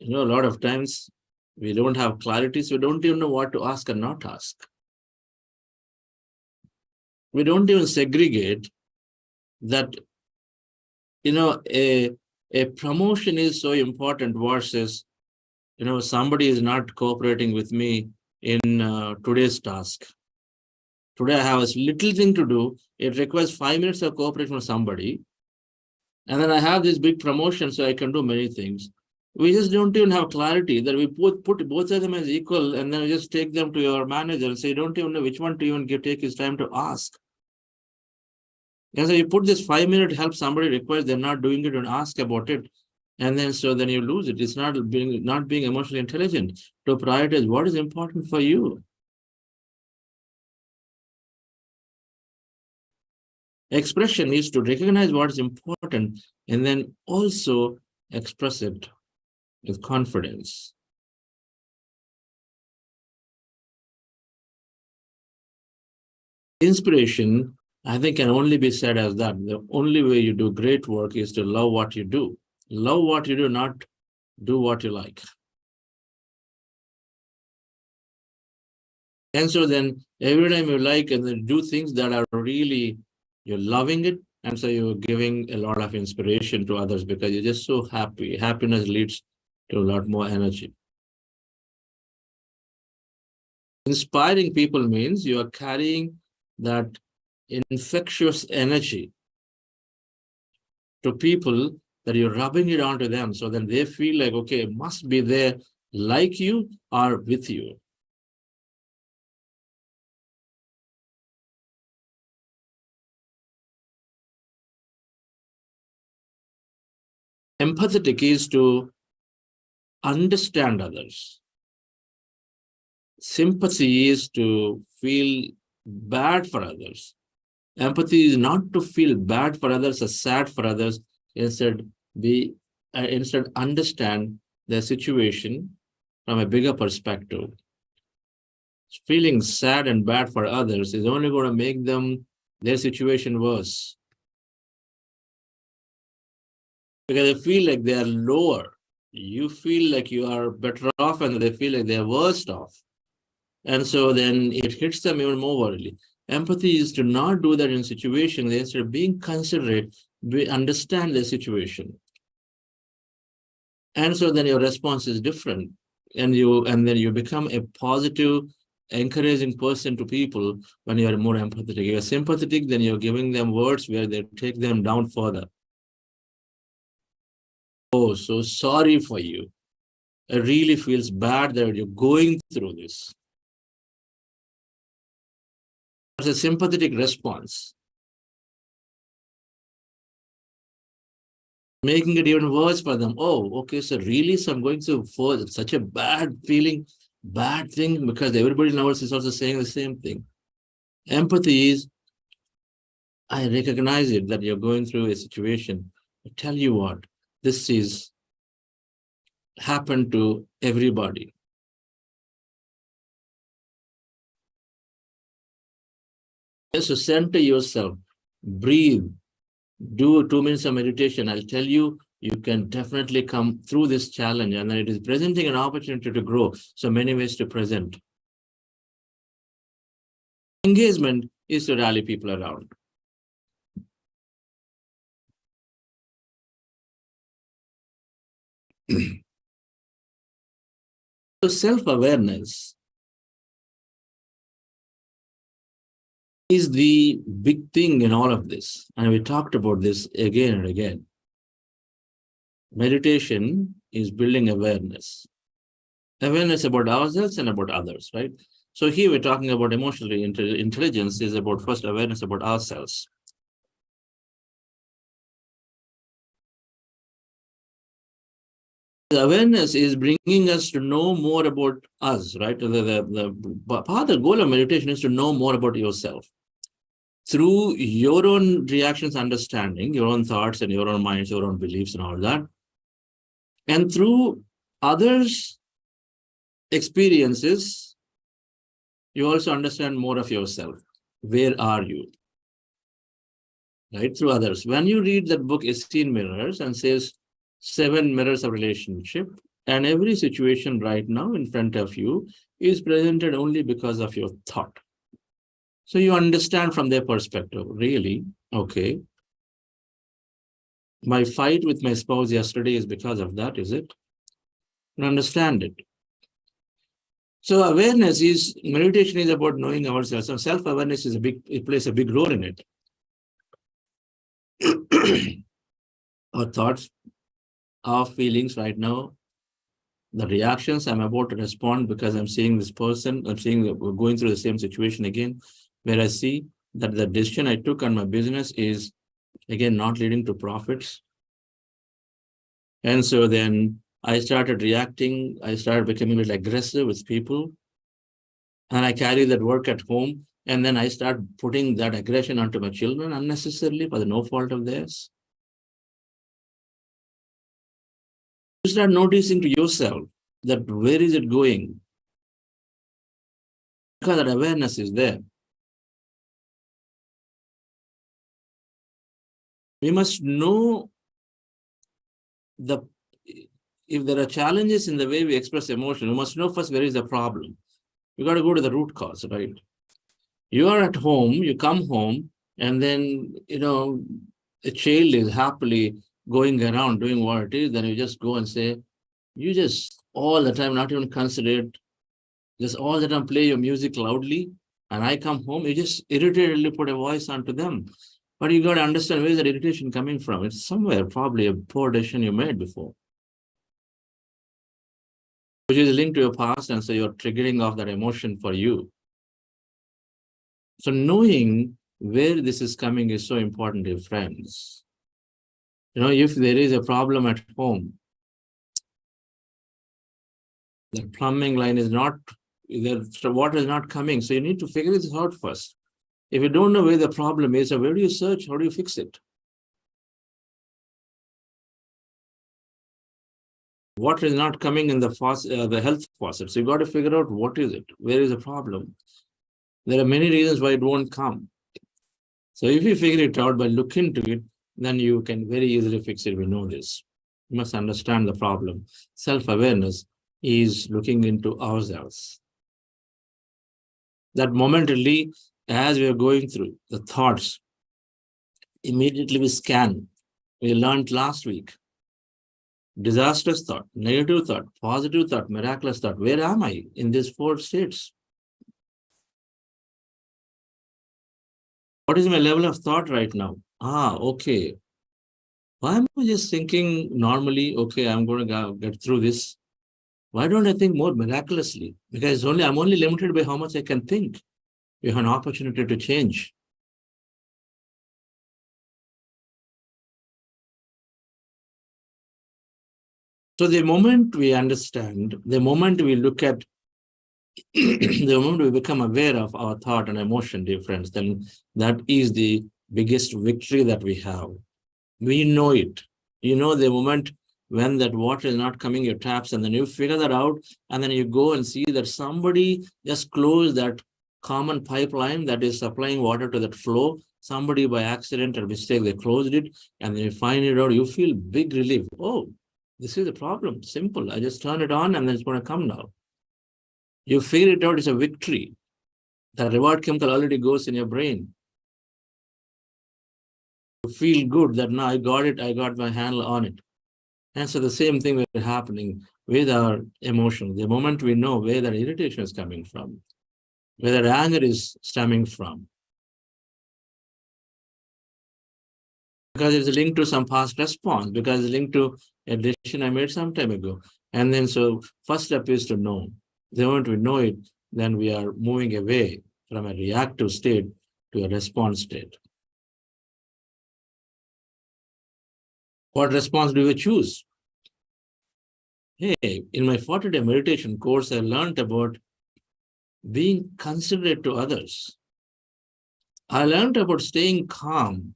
Speaker 1: You know, a lot of times we don't have clarity, so we don't even know what to ask and not ask. We don't even segregate that, you know, a promotion is so important versus, you know, somebody is not cooperating with me in today's task. Today I have a little thing to do. It requires 5 minutes of cooperation from somebody. And then I have this big promotion, so I can do many things. We just don't even have clarity that we put both of them as equal, and then we just take them to your manager and say, you don't even know which one to even take his time to ask. And so you put this 5-minute help somebody requires, they're not doing it, and ask about it. And then you lose it. It's not being emotionally intelligent to prioritize what is important for you. Expression is to recognize what is important and then also express it with confidence. Inspiration, I think, can only be said as that. The only way you do great work is to love what you do. Love what you do, not do what you like. And so then every time you like and then do things that are really, you're loving it, and so you're giving a lot of inspiration to others because you're just so happy. Happiness leads to a lot more energy. Inspiring people means you are carrying that infectious energy to people that you're rubbing it onto them so that they feel like, okay, it must be there like you or with you. Empathetic is to understand others. Sympathy is to feel bad for others. Empathy is not to feel bad for others or sad for others. Instead, understand their situation from a bigger perspective. Feeling sad and bad for others is only going to make their situation worse. Because they feel like they are lower. You feel like you are better off and they feel like they are worse off. And so then it hits them even more early. Empathy is to not do that in situations. Instead of being considerate, understand the situation. And so then your response is different. And then you become a positive, encouraging person to people when you are more empathetic. If you're sympathetic, then you're giving them words where they take them down further. Oh, so sorry for you. It really feels bad that you're going through this. It's a sympathetic response. Making it even worse for them. Oh, okay, so really, so I'm going through such a bad feeling, bad thing, because everybody else is also saying the same thing. Empathy is, I recognize it, that you're going through a situation. I tell you what, this is happened to everybody. So center yourself, breathe, do 2 minutes of meditation. I'll tell you, you can definitely come through this challenge, and it is presenting an opportunity to grow. So many ways to present. Engagement is to rally people around. So self-awareness is the big thing in all of this. And we talked about this again and again. Meditation is building awareness. Awareness about ourselves and about others, right? So here we're talking about emotional intelligence is about first awareness about ourselves. The awareness is bringing us to know more about us, right? The part of the goal of meditation is to know more about yourself. Through your own reactions, understanding, your own thoughts and your own minds, your own beliefs and all that. And through others' experiences, you also understand more of yourself. Where are you? Right? Through others. When you read that book, 18 Mirrors, and says 7 mirrors of relationship, and every situation right now in front of you is presented only because of your thought. So you understand from their perspective, really, okay, my fight with my spouse yesterday is because of that, is it? You understand it. So awareness is, meditation is about knowing ourselves. So self-awareness is it plays a big role in it. Our thoughts, our feelings right now, the reactions I'm about to respond because I'm seeing this person, we're going through the same situation again, where I see that the decision I took on my business is, again, not leading to profits. And so then I started reacting, I started becoming a little aggressive with people, and I carry that work at home, and then I start putting that aggression onto my children unnecessarily for the no fault of theirs. You start noticing to yourself that where is it going? Because that awareness is there. We must know if there are challenges in the way we express emotion, we must know first where is the problem. You got to go to the root cause, right? You are at home, you come home, and then, a child is happily going around doing what it is, then you just go and say, you just all the time, not even consider it, just all the time play your music loudly, and I come home, you just irritatedly put a voice onto them. But you got to understand where is that irritation coming from. It's somewhere, probably a poor decision you made before, which is linked to your past, and so you're triggering off that emotion for you. So knowing where this is coming is so important, dear friends. You know, if there is a problem at home, the plumbing line is not, the water is not coming, so you need to figure this out first. If you don't know where the problem is, where do you search? How do you fix it? Water is not coming in the health faucet. So you got to figure out what is it? Where is the problem? There are many reasons why it won't come. So if you figure it out by looking into it, then you can very easily fix it. We know this. You must understand the problem. Self-awareness is looking into ourselves. That momentarily, as we are going through the thoughts, immediately we scan. We learned last week. Disastrous thought, negative thought, positive thought, miraculous thought. Where am I in these 4 states? What is my level of thought right now? Okay. Why am I just thinking normally, okay, I'm going to get through this? Why don't I think more miraculously? Because I'm only limited by how much I can think. You have an opportunity to change. So the moment we understand, the moment we look at, the moment we become aware of our thought and emotion, dear friends, then that is the biggest victory that we have. We know it. You know, the moment when that water is not coming, your taps, and then you figure that out, and then you go and see that somebody just closed that common pipeline that is supplying water to that flow. Somebody by accident or mistake, they closed it, and then you find it out, you feel big relief. Oh, this is the problem. Simple. I just turn it on and then it's going to come now. You figure it out, it's a victory. The reward chemical already goes in your brain. You feel good that now I got it, I got my handle on it. And so the same thing will be happening with our emotions. The moment we know where that irritation is coming from, where that anger is stemming from, because it's linked to some past response, because it's linked to a decision I made some time ago. And then so first step is to know. The moment we know it, then we are moving away from a reactive state to a response state. What response do we choose? Hey, in my 40-day meditation course, I learned about being considerate to others. I learned about staying calm.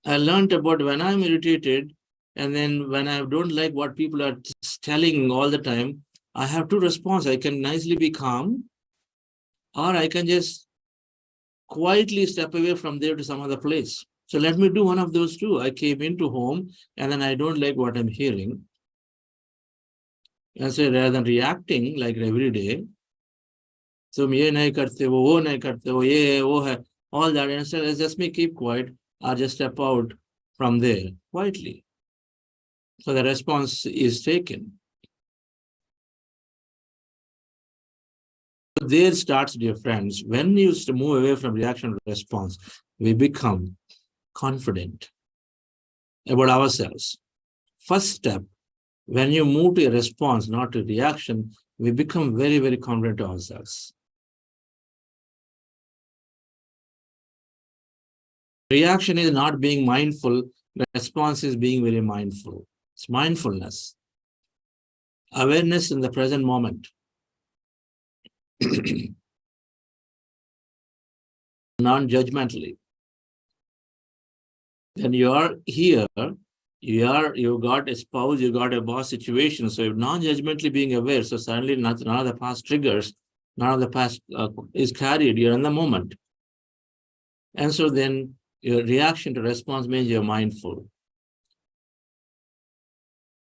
Speaker 1: I learned about when I'm irritated, and then when I don't like what people are telling all the time, I have 2 responses. I can nicely be calm, or I can just quietly step away from there to some other place. So let me do one of those 2. I came into home, and then I don't like what I'm hearing. And so rather than reacting like every day, so ye nahi karte, wo nahi karte, wo ye, wo hai, all that, instead let's just me keep quiet, or just step out from there quietly. So the response is taken. So there starts, dear friends, when you used to move away from reaction to response, we become confident about ourselves. First step, when you move to a response, not to reaction, we become very, very confident to ourselves. Reaction is not being mindful. Response is being very mindful. It's mindfulness. Awareness in the present moment. Non-judgmentally. Then you are here, you got a spouse, you got a boss situation, so you're non-judgmentally being aware, so suddenly none of the past triggers, none of the past is carried, you're in the moment. And so then your reaction to response means you're mindful.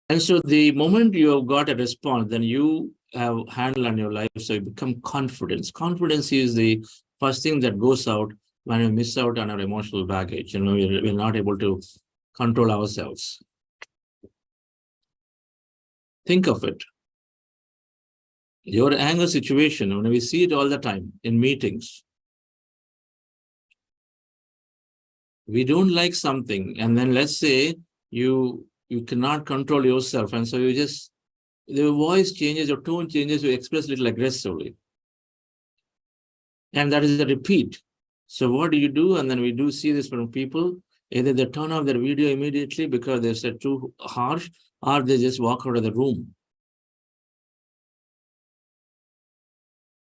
Speaker 1: And so the moment you have got a response, then you have handle on your life, so you become confidence. Confidence is the first thing that goes out when we miss out on our emotional baggage. You know, we're not able to control ourselves. Think of it. Your anger situation, when we see it all the time in meetings, we don't like something, and then let's say you cannot control yourself, and so you just, the voice changes, your tone changes, you express a little aggressively. And that is a repeat. So what do you do? And then we do see this from people, either they turn off their video immediately because they said too harsh, or they just walk out of the room.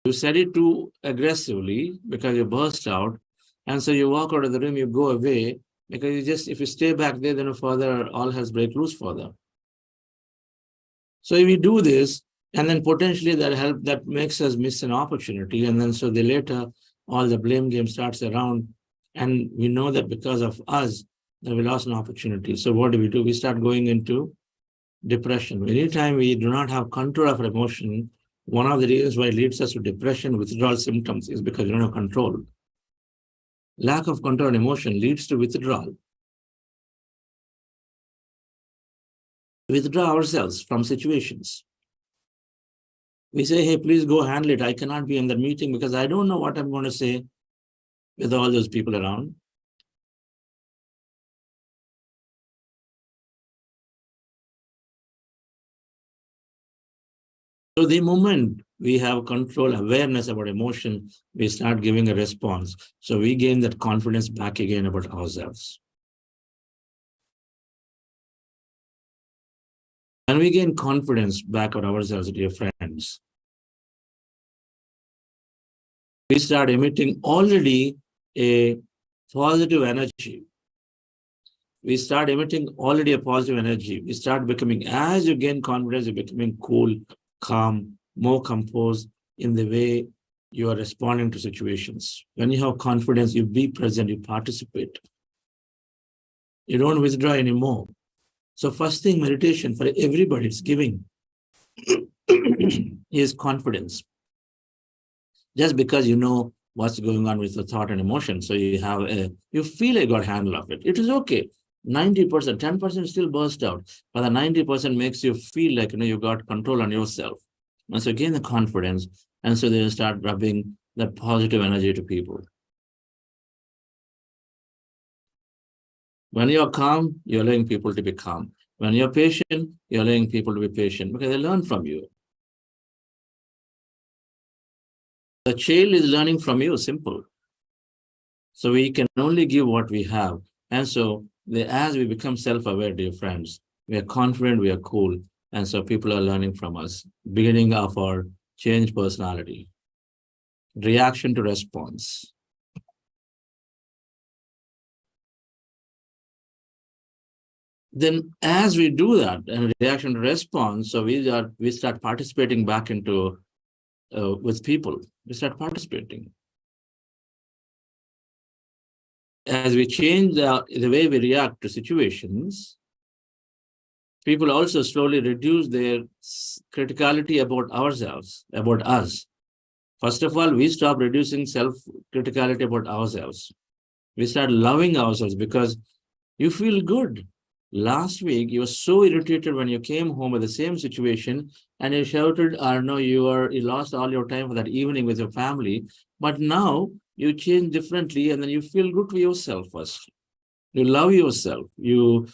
Speaker 1: You said it too aggressively because you burst out, and so you walk out of the room, you go away, because you just, if you stay back there, then further all has break loose further. So if we do this, and then potentially that makes us miss an opportunity, and then so the later all the blame game starts around, and we know that because of us that we lost an opportunity. So what do? We start going into depression. Anytime we do not have control of our emotion, one of the reasons why it leads us to depression, withdrawal symptoms, is because we don't have control. Lack of control on emotion leads to withdrawal. Withdraw ourselves from situations. We say, hey, please go handle it. I cannot be in that meeting because I don't know what I'm going to say with all those people around. So the moment we have control, awareness about emotion, we start giving a response. So we gain that confidence back again about ourselves. And we gain confidence back about ourselves, dear friends, we start emitting already a positive energy. We start emitting already a positive energy. We start becoming, as you gain confidence, you're becoming cool, calm, more composed in the way you are responding to situations. When you have confidence, you be present, you participate. You don't withdraw anymore. So first thing, meditation for everybody, it's giving, is confidence. Just because you know what's going on with the thought and emotion, so you feel you got a handle of it. It is okay. 90%, 10% still burst out, but the 90% makes you feel like you got control on yourself. And so gain the confidence, and so they start rubbing that positive energy to people. When you're calm, you're allowing people to be calm. When you're patient, you're allowing people to be patient because they learn from you. The child is learning from you, simple. So we can only give what we have. And so as we become self-aware, dear friends, we are confident, we are cool. And so people are learning from us, beginning of our changed personality. Reaction to response. Then as we do that, and reaction to response, so we start participating back into, with people, we start participating. As we change the way we react to situations, people also slowly reduce their criticality about ourselves, about us. First of all, we stop reducing self-criticality about ourselves. We start loving ourselves because you feel good. Last week, you were so irritated when you came home with the same situation and you shouted, or no, you lost all your time for that evening with your family. But now you change differently and then you feel good to yourself first. You love yourself. You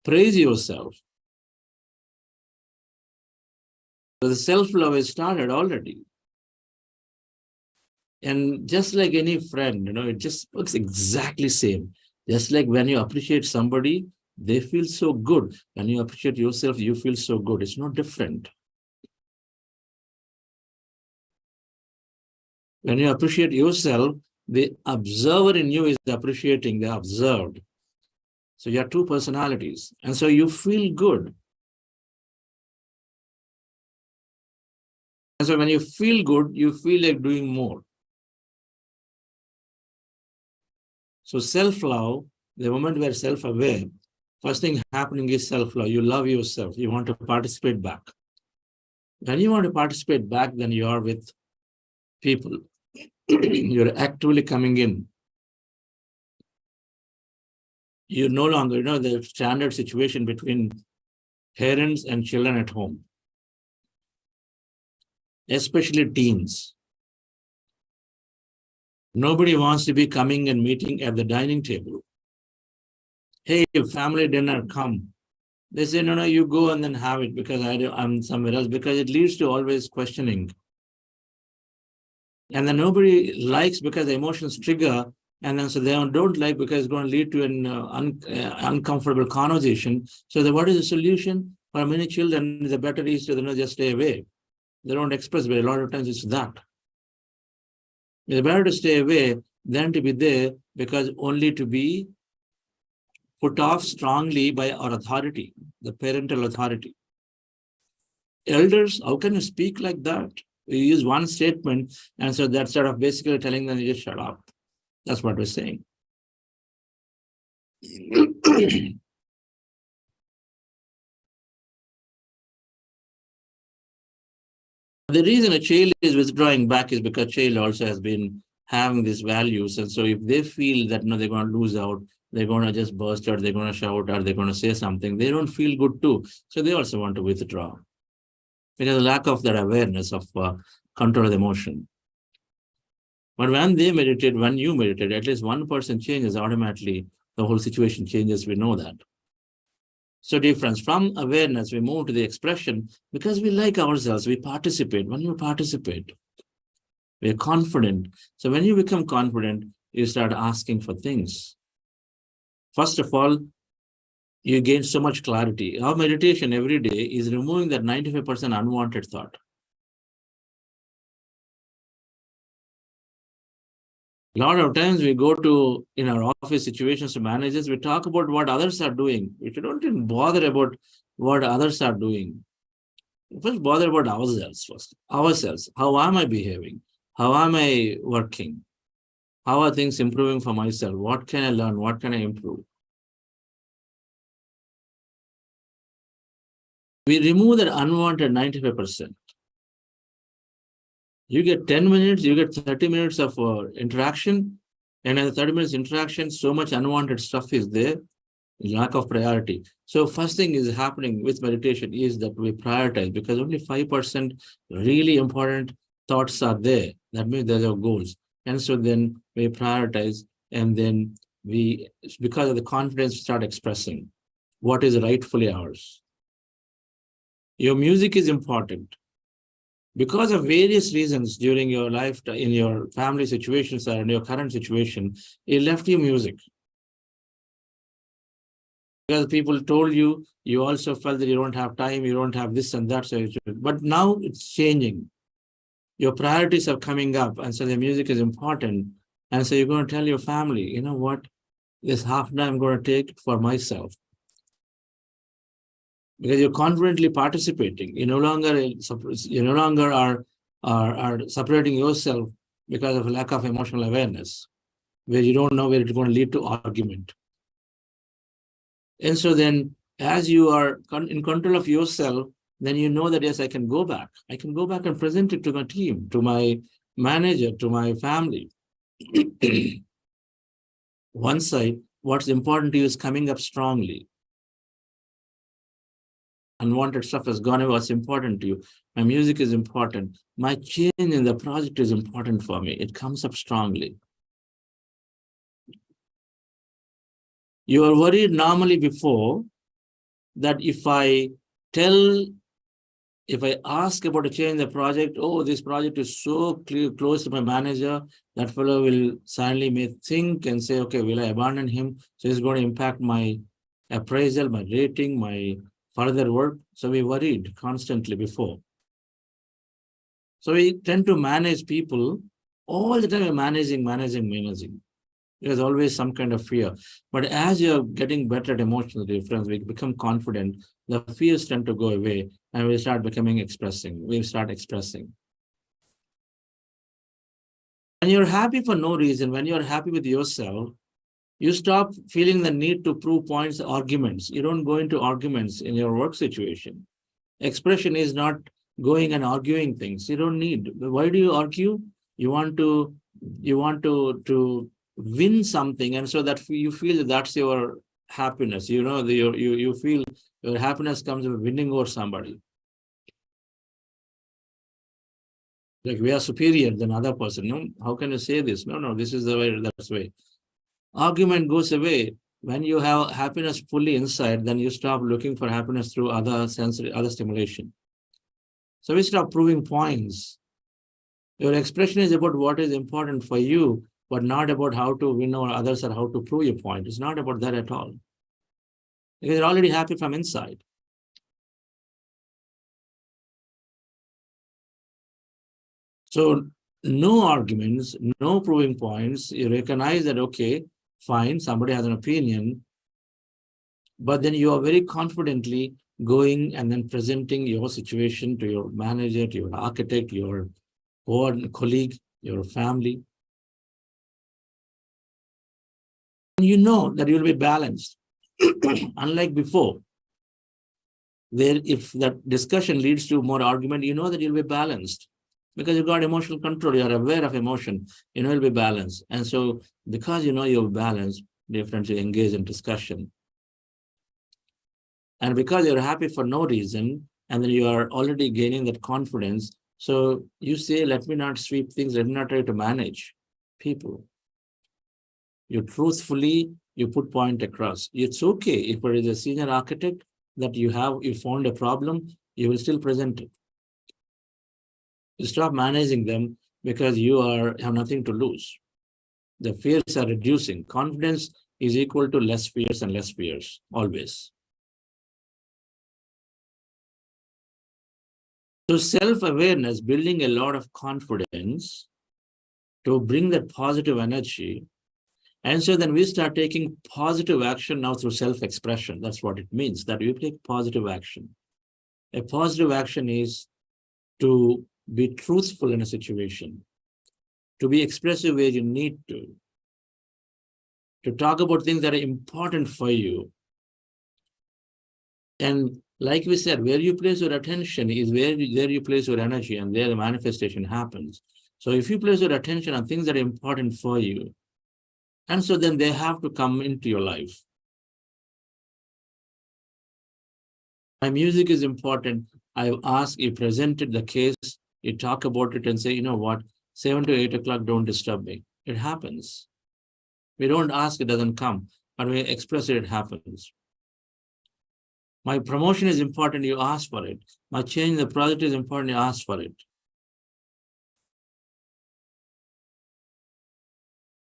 Speaker 1: praise yourself. So the self-love is started already. And just like any friend, it just works exactly same. Just like when you appreciate somebody, they feel so good. When you appreciate yourself, you feel so good. It's not different. When you appreciate yourself, the observer in you is appreciating the observed. So you have two personalities. And so you feel good. And so when you feel good, you feel like doing more. So self-love, the moment we're self-aware, first thing happening is self-love. You love yourself. You want to participate back. When you want to participate back, then you are with people. You're actively coming in. You no longer, the standard situation between parents and children at home. especially teens. Nobody wants to be coming and meeting at the dining table. Hey, family dinner, come. They say, no, you go and then have it because I'm somewhere else, because it leads to always questioning. And then nobody likes because the emotions trigger, and then so they don't like because it's going to lead to an uncomfortable conversation. So what is the solution? For many children, the better is to just stay away. They don't express, but a lot of times it's that. It's better to stay away than to be there, because only to be put off strongly by our authority, the parental authority. Elders, how can you speak like that? You use one statement, and so that's sort of basically telling them, you just shut up. That's what we're saying. The reason a child is withdrawing back is because child also has been having these values. And so if they feel that they're going to lose out, they're going to just burst out, they're going to shout, or they're going to say something, they don't feel good too. So they also want to withdraw, because of the lack of that awareness of control of the emotion. But when they meditate, when you meditate, at least one person changes, automatically the whole situation changes. We know that. So difference from awareness, we move to the expression because we like ourselves. We participate. When you participate, we're confident. So when you become confident, you start asking for things. First of all, you gain so much clarity. Our meditation every day is removing that 95% unwanted thought. A lot of times we go to, in our office situations to managers, we talk about what others are doing. We don't even bother about what others are doing. First, bother about ourselves first. Ourselves. How am I behaving? How am I working? How are things improving for myself? What can I learn? What can I improve? We remove that unwanted 95%. You get 10 minutes, you get 30 minutes of interaction, and in the 30 minutes interaction, so much unwanted stuff is there, lack of priority. So first thing is happening with meditation is that we prioritize, because only 5% really important thoughts are there. That means there's our goals. And so then we prioritize, and then we, because of the confidence, start expressing what is rightfully ours. Your music is important. Because of various reasons during your life, in your family situations or in your current situation, you left your music. Because people told you, you also felt that you don't have time, you don't have this and that. So but now it's changing. Your priorities are coming up, and so the music is important. And so you're going to tell your family, you know what, this half an hour I'm going to take for myself. Because you're confidently participating. You no longer are separating yourself because of a lack of emotional awareness, where you don't know where it's going to lead to argument. And so then, as you are in control of yourself, then you know that, yes, I can go back. I can go back and present it to my team, to my manager, to my family. One side, what's important to you is coming up strongly. Unwanted stuff has gone away. What's important to you? My music is important. My change in the project is important for me. It comes up strongly. You are worried normally before that if I ask about a change in the project, oh, this project is so close to my manager, that fellow will suddenly may think and say, okay, will I abandon him? So it's going to impact my appraisal, my rating, my further work. So we worried constantly before. So we tend to manage people all the time. We're managing. There's always some kind of fear. But as you're getting better at emotional difference, we become confident, the fears tend to go away, and we start expressing. We start expressing. When you're happy for no reason, when you're happy with yourself, you stop feeling the need to prove points, arguments. You don't go into arguments in your work situation. Expression is not going and arguing things. You don't need. Why do you argue? You want to win something, and so that you feel that that's your happiness. You feel your happiness comes with winning over somebody. Like we are superior than other person. No, how can you say this? No, this is the way, that's the way. Argument goes away. When you have happiness fully inside, then you stop looking for happiness through other sensory, other stimulation. So we stop proving points. Your expression is about what is important for you, but not about how to win over others or how to prove your point. It's not about that at all. Because you're already happy from inside. So no arguments, no proving points. You recognize that, okay, fine, somebody has an opinion, but then you are very confidently going and then presenting your situation to your manager, to your architect, your colleague, your family. And you know that you'll be balanced. Unlike before, where if that discussion leads to more argument, you know that you'll be balanced. Because you've got emotional control, you're aware of emotion, you know you'll be balanced. And so because you know you're balanced, differently you engage in discussion. And because you're happy for no reason, and then you are already gaining that confidence, so you say, let me not sweep things, let me not try to manage people. You truthfully, you put point across. It's okay if there is a senior architect that you found a problem, you will still present it. You stop managing them because you have nothing to lose. The fears are reducing. Confidence is equal to less fears and less fears, always. So self-awareness, building a lot of confidence to bring that positive energy. And so then we start taking positive action now through self-expression. That's what it means, that we take positive action. A positive action is to be truthful in a situation, to be expressive where you need to talk about things that are important for you. And like we said, where you place your attention is where you place your energy, and there the manifestation happens. So if you place your attention on things that are important for you, and so then they have to come into your life. My music is important. I ask, you presented the case, you talk about it and say, you know what, 7 to 8 o'clock, don't disturb me. It happens. We don't ask, it doesn't come. But we express it, it happens. My promotion is important, you ask for it. My change in the project is important, you ask for it.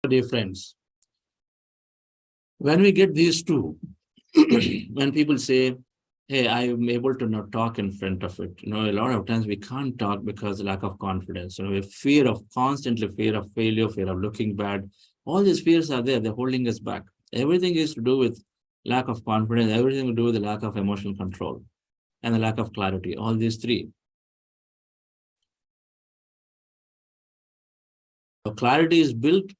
Speaker 1: Dear friends, when we get these two, when people say, hey, I'm able to not talk in front of it. A lot of times we can't talk because of lack of confidence. We have constantly fear of failure, fear of looking bad. All these fears are there, they're holding us back. Everything is to do with lack of confidence, everything to do with the lack of emotional control and the lack of clarity, all these three. Our clarity is built,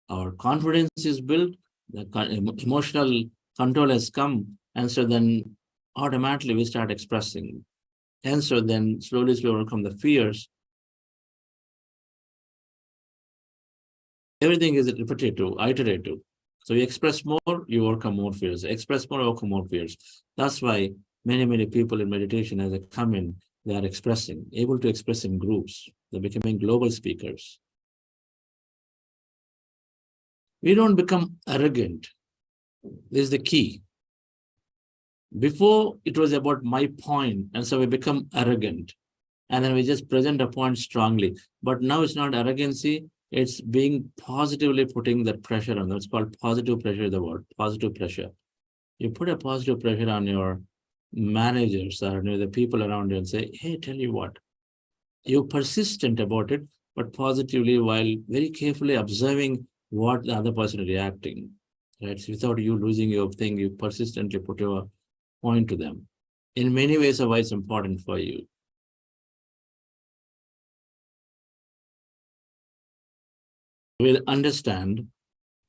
Speaker 1: our confidence is built, the emotional control has come, and so then automatically we start expressing. And so then slowly overcome the fears. Everything is repetitive, iterative. So you express more, you overcome more fears. Express more, overcome more fears. That's why many people in meditation, as they come in, they are able to express in groups. They're becoming global speakers. We don't become arrogant. This is the key. Before, it was about my point, and so we become arrogant. And then we just present a point strongly. But now it's not arrogancy, it's being positively putting that pressure on. That's called positive pressure, the word, positive pressure. You put a positive pressure on your managers or the people around you and say, hey, tell you what, you're persistent about it, but positively, while very carefully observing what the other person is reacting, right? So without you losing your thing, you persistently put your point to them. In many ways of why it's important for you. We'll understand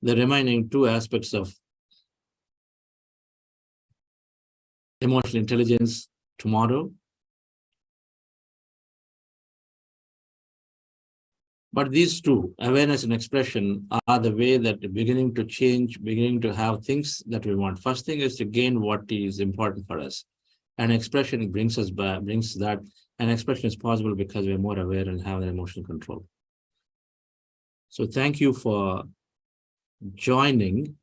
Speaker 1: the remaining two aspects of emotional intelligence tomorrow. But these two, awareness and expression, are the way that are beginning to change, beginning to have things that we want. First thing is to gain what is important for us. And expression brings us back, brings that. And expression is possible because we are more aware and have an emotional control. So thank you for joining.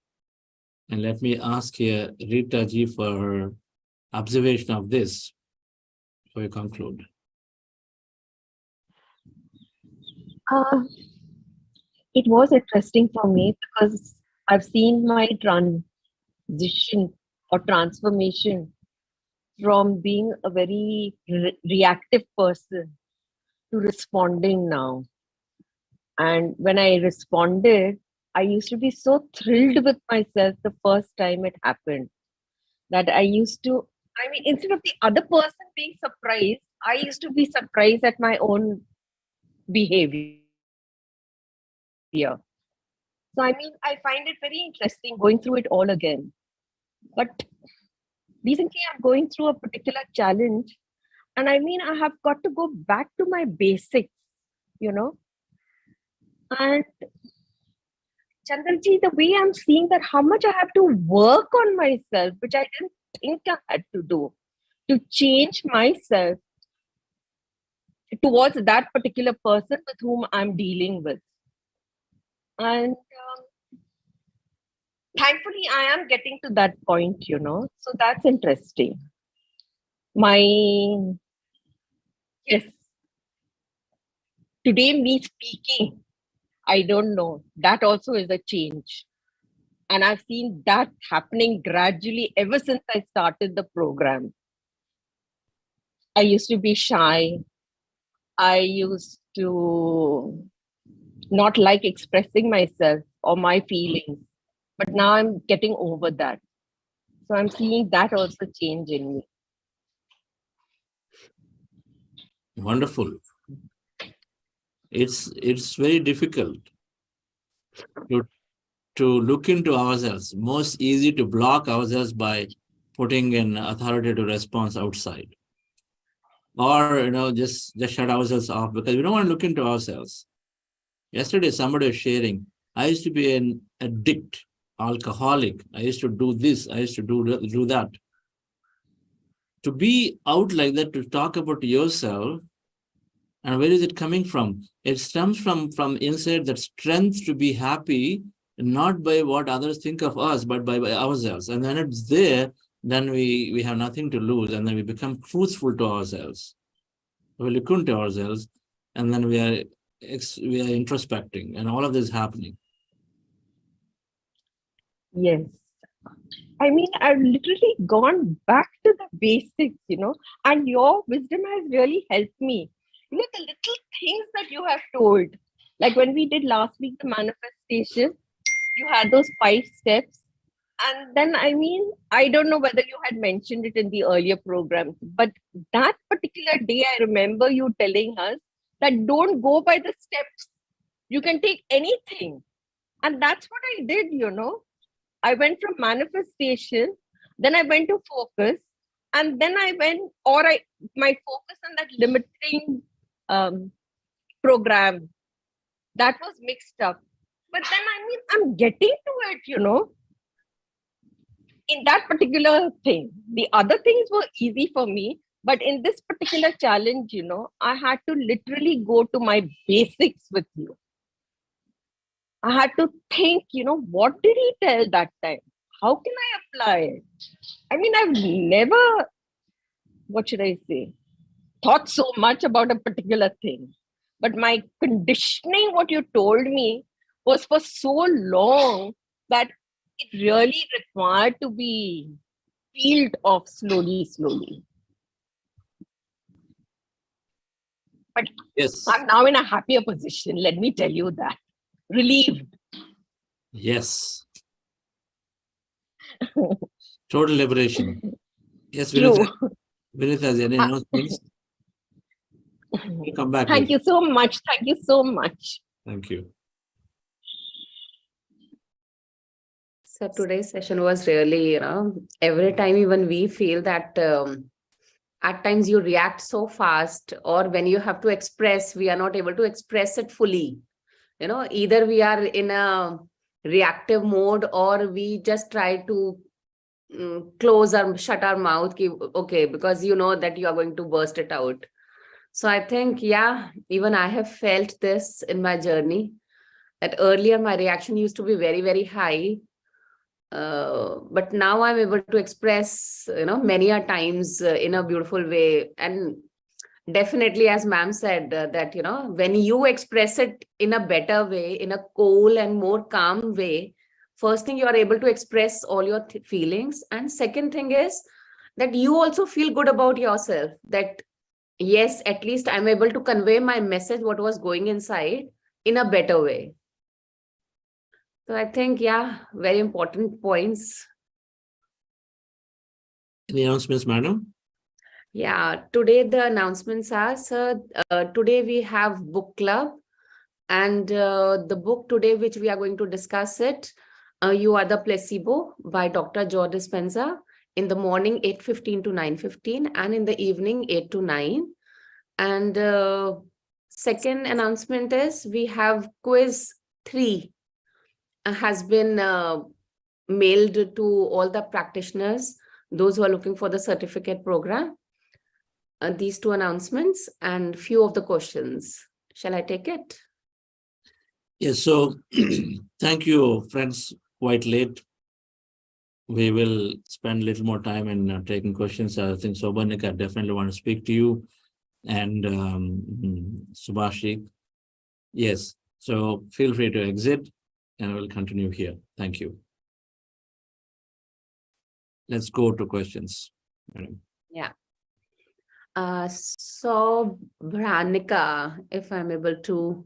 Speaker 1: And let me ask here Rita ji for her observation of this before we conclude.
Speaker 9: It was interesting for me because I've seen my transition or transformation from being a very reactive person to responding now. And when I responded, I used to be so thrilled with myself the first time it happened that I used to, instead of the other person being surprised, I used to be surprised at my own behavior. So, I find it very interesting going through it all again. But recently, I'm going through a particular challenge, and I have got to go back to my basics, And Chandraji, the way I'm seeing that how much I have to work on myself, which I didn't think I had to do, to change myself towards that particular person with whom I'm dealing with. And thankfully, I am getting to that point, So that's interesting. Today, me speaking, I don't know. That also is a change. And I've seen that happening gradually ever since I started the program. I used to be shy. I used to not like expressing myself or my feelings. But now I'm getting over that. So I'm seeing that also change in me.
Speaker 1: Wonderful. It's very difficult to look into ourselves. Most easy to block ourselves by putting an authoritative response outside. Or, just shut ourselves off because we don't want to look into ourselves. Yesterday, somebody was sharing, I used to be an addict, alcoholic. I used to do this. I used to do that. To be out like that, to talk about yourself, and where is it coming from? It stems from inside that strength to be happy, not by what others think of us, but by ourselves. And when it's there, then we have nothing to lose, and then we become truthful to ourselves. We look into ourselves, and then we are introspecting, and all of this is happening.
Speaker 9: Yes. I've literally gone back to the basics, and your wisdom has really helped me. The little things that you have told, like when we did last week, the manifestation, you had those 5 steps. And then, I don't know whether you had mentioned it in the earlier programs, but that particular day, I remember you telling us that don't go by the steps. You can take anything. And that's what I did, I went from manifestation, then I went to focus, and then my focus on that limiting program, that was mixed up. But then, I'm getting to it, in that particular thing. The other things were easy for me, but in this particular challenge, I had to literally go to my basics with you. I had to think, what did he tell that time? How can I apply it? I've never, thought so much about a particular thing. But my conditioning, what you told me, was for so long that it really required to be peeled off slowly. But
Speaker 1: yes,
Speaker 9: I'm now in a happier position, let me tell you that. Relieved.
Speaker 1: Yes. Total liberation. Yes,
Speaker 9: True.
Speaker 1: Vinitha, has any announcements? We'll come back.
Speaker 9: Thank you so much. Thank you so much.
Speaker 1: Thank you.
Speaker 7: So today's session was really, every time even we feel that at times you react so fast, or when you have to express, we are not able to express it fully. Either we are in a reactive mode, or we just try to shut our mouth, okay, because you know that you are going to burst it out. So I think, yeah, even I have felt this in my journey. That earlier my reaction used to be very, very high. But now I'm able to express, many a times in a beautiful way. And definitely, as ma'am said, that, when you express it in a better way, in a cool and more calm way, first thing, you are able to express all your feelings. And second thing is that you also feel good about yourself, that yes, at least I'm able to convey my message, what was going inside, in a better way. So I think, yeah, very important points.
Speaker 1: Any announcements, madam?
Speaker 7: Yeah, today the announcements are, sir, today we have book club, and the book today which we are going to discuss it, You Are the Placebo by Dr. Joe Dispenza, in the morning 8:15 to 9:15 and in the evening 8 to 9. And second announcement is we have quiz 3 has been mailed to all the practitioners, those who are looking for the certificate program. These two announcements and few of the questions. Shall I take it?
Speaker 1: Yes, so thank you, friends. Quite late. We will spend a little more time in taking questions. I think Sobanika definitely want to speak to you, and Subhashi. Yes, so feel free to exit, and we'll continue here. Thank you. Let's go to questions.
Speaker 7: Yeah. So Branika, if I'm able to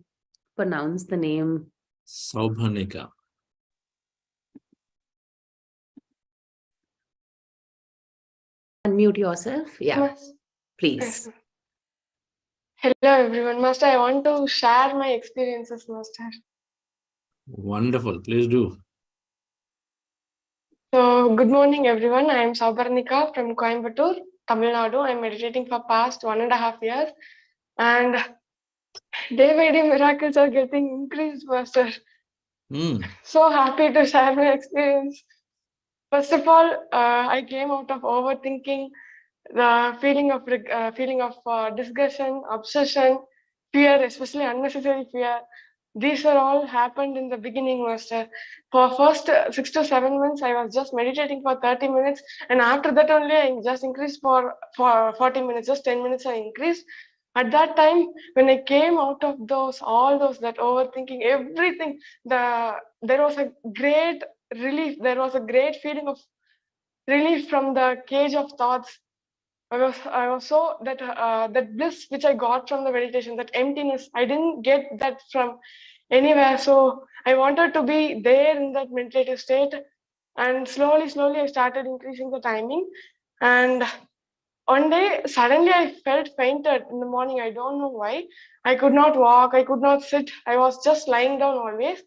Speaker 7: pronounce the name.
Speaker 1: Saubhanika.
Speaker 7: Unmute yourself. Yeah,
Speaker 10: Yes.
Speaker 7: please.
Speaker 10: Yes. Hello everyone. Master, I want to share my experiences, Master.
Speaker 1: Wonderful. Please do.
Speaker 10: So, good morning everyone. I am Saubharnika from Coimbatore, Tamil Nadu. I am meditating for past 1.5 years. And day by day miracles are getting increased, Master. So happy to share my experience. First of all, I came out of overthinking, the feeling of discussion, obsession, fear, especially unnecessary fear. These were all happened in the beginning, Master. For first 6 to 7 months, I was just meditating for 30 minutes, and after that only I just increased for 40 minutes, just 10 minutes I increased. At that time, when I came out of all those that overthinking, everything, there was a great relief. There was a great feeling of relief from the cage of thoughts. I was so that bliss which I got from the meditation, that emptiness, I didn't get that from anywhere. So I wanted to be there in that meditative state, and slowly I started increasing the timing. And one day suddenly I felt fainted in the morning. I don't know why. I could not walk, I could not sit. I was just lying down always.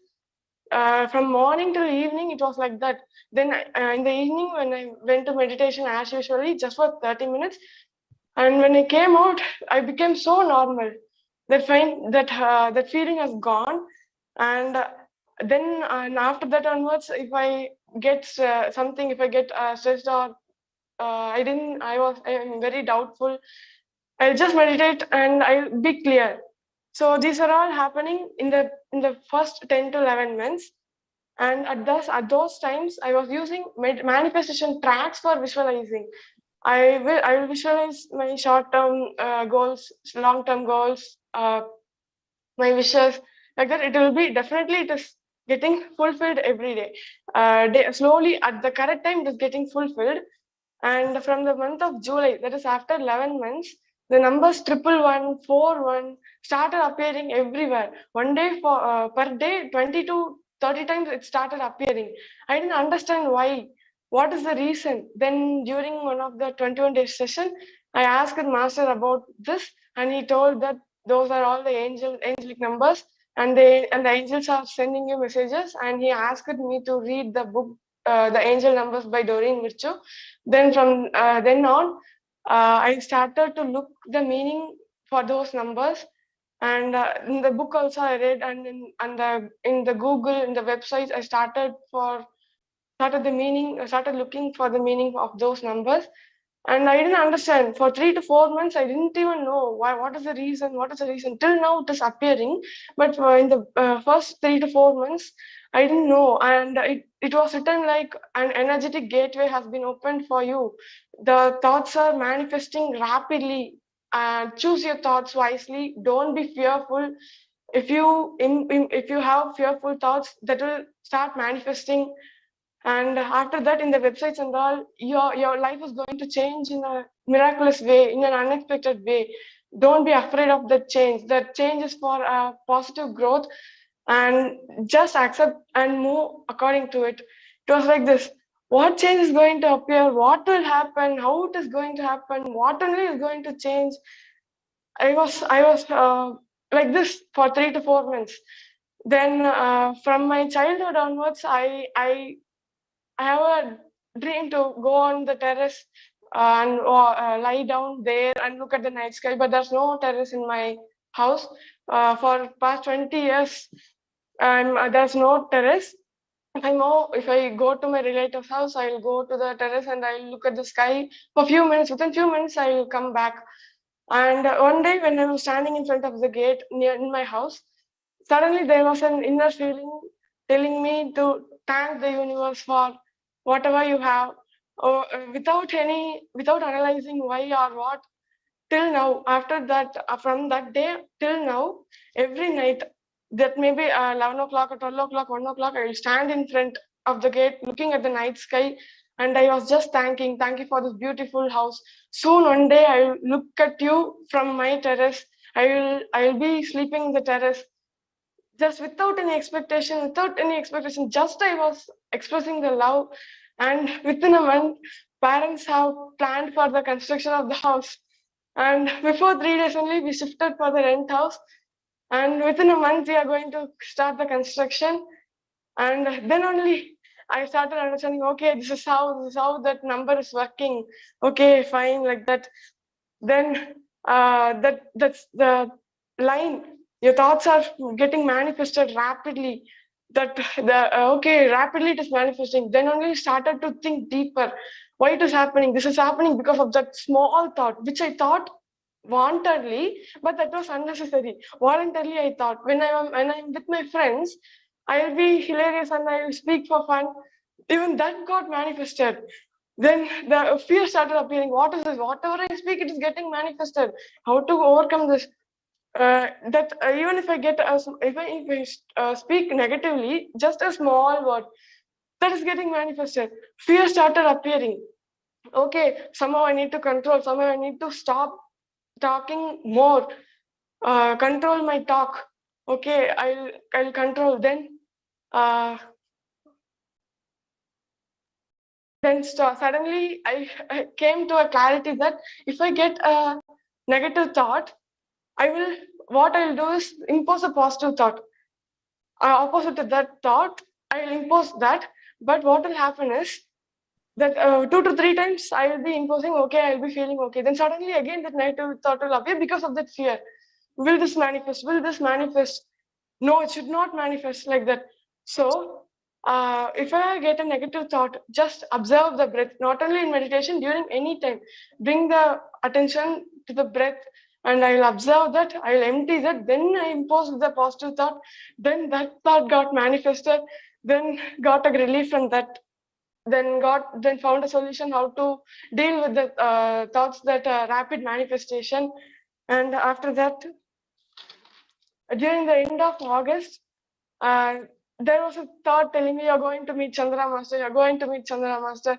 Speaker 10: From morning till evening, it was like that. Then in the evening, when I went to meditation as usually, just for 30 minutes, and when I came out, I became so normal. That feeling has gone, and then and after that onwards, if I get something, if I get stressed or I am very doubtful, I'll just meditate and I'll be clear. So these are all happening in the first 10 to 11 months. And at those times, I was using manifestation tracks for visualizing. I will visualize my short-term goals, long-term goals, my wishes, like that. It will be definitely, it is getting fulfilled every day. Slowly at the correct time, it is getting fulfilled. And from the month of July, that is after 11 months, the numbers 111, 41 started appearing everywhere. One day per day, 20 to 30 times it started appearing. I didn't understand why. What is the reason? Then during one of the 21-day session, I asked the master about this, and he told that those are all the angelic numbers, and the angels are sending you messages. And he asked me to read the book, the Angel Numbers by Doreen Virtue. Then from then on, I started to look the meaning for those numbers. And in the book also I read, and in the Google, in the websites, I started looking for the meaning of those numbers. And I didn't understand. For 3 to 4 months, I didn't even know why. What is the reason? What is the reason? Till now, it is appearing. But in the first 3 to 4 months, I didn't know. And it was written like an energetic gateway has been opened for you. The thoughts are manifesting rapidly. Choose your thoughts wisely. Don't be fearful. If you have fearful thoughts, that will start manifesting, and after that in the websites and all, your life is going to change in a miraculous way, in an unexpected way. Don't be afraid of that change. That change is for a positive growth, and just accept and move according to it. It was like this: what change is going to appear, what will happen, how it is going to happen, what only is going to change. I was like this for 3 to 4 months. Then from my childhood onwards, I have a dream to go on the terrace and lie down there and look at the night sky. But there's no terrace in my house. For past 20 years, there's no terrace. If I go to my relative's house, I'll go to the terrace and I'll look at the sky for a few minutes. Within few minutes, I'll come back. And one day, when I was standing in front of the gate near in my house, suddenly there was an inner feeling telling me to thank the universe for whatever you have, or without analyzing why or what. Till now, after that, from that day till now, every night, that maybe 11 o'clock or 12 o'clock, 1 o'clock, I will stand in front of the gate looking at the night sky, and I was just thank you for this beautiful house. Soon one day I will look at you from my terrace. I will be sleeping in the terrace, just without any expectation. Just I was expressing the love, and within a month, parents have planned for the construction of the house. And before 3 days only, we shifted for the rent house. And within a month, we are going to start the construction. And then only I started understanding, okay, this is how that number is working. Okay, fine, like that. Then that's the line. Your thoughts are getting manifested rapidly. Okay, rapidly it is manifesting. Then only started to think deeper. Why it is happening? This is happening because of that small thought, which I thought wantedly, but that was unnecessary. Voluntarily, I thought when I'm with my friends, I'll be hilarious and I will speak for fun. Even that got manifested. Then the fear started appearing. What is this? Whatever I speak, it is getting manifested. How to overcome this? Even if I get if I speak negatively, just a small word, that is getting manifested. Fear started appearing. Okay, somehow I need to control. Somehow I need to stop talking more. Control my talk. Okay, I'll control. Then suddenly I came to a clarity that if I get a negative thought, what I'll do is impose a positive thought. Opposite to that thought, I'll impose that. But what will happen is that 2 to 3 times I will be imposing, okay, I'll be feeling okay. Then suddenly again that negative thought will appear because of that fear. Will this manifest? Will this manifest? No, it should not manifest like that. So if I get a negative thought, just observe the breath, not only in meditation, during any time. Bring the attention to the breath, and I will observe that, I will empty that, then I impose the positive thought, then that thought got manifested, then got a relief from that, then found a solution how to deal with the thoughts that rapid manifestation. And after that, during the end of August, uh, there was a thought telling me, you're going to meet Chandra Master, you're going to meet Chandra Master.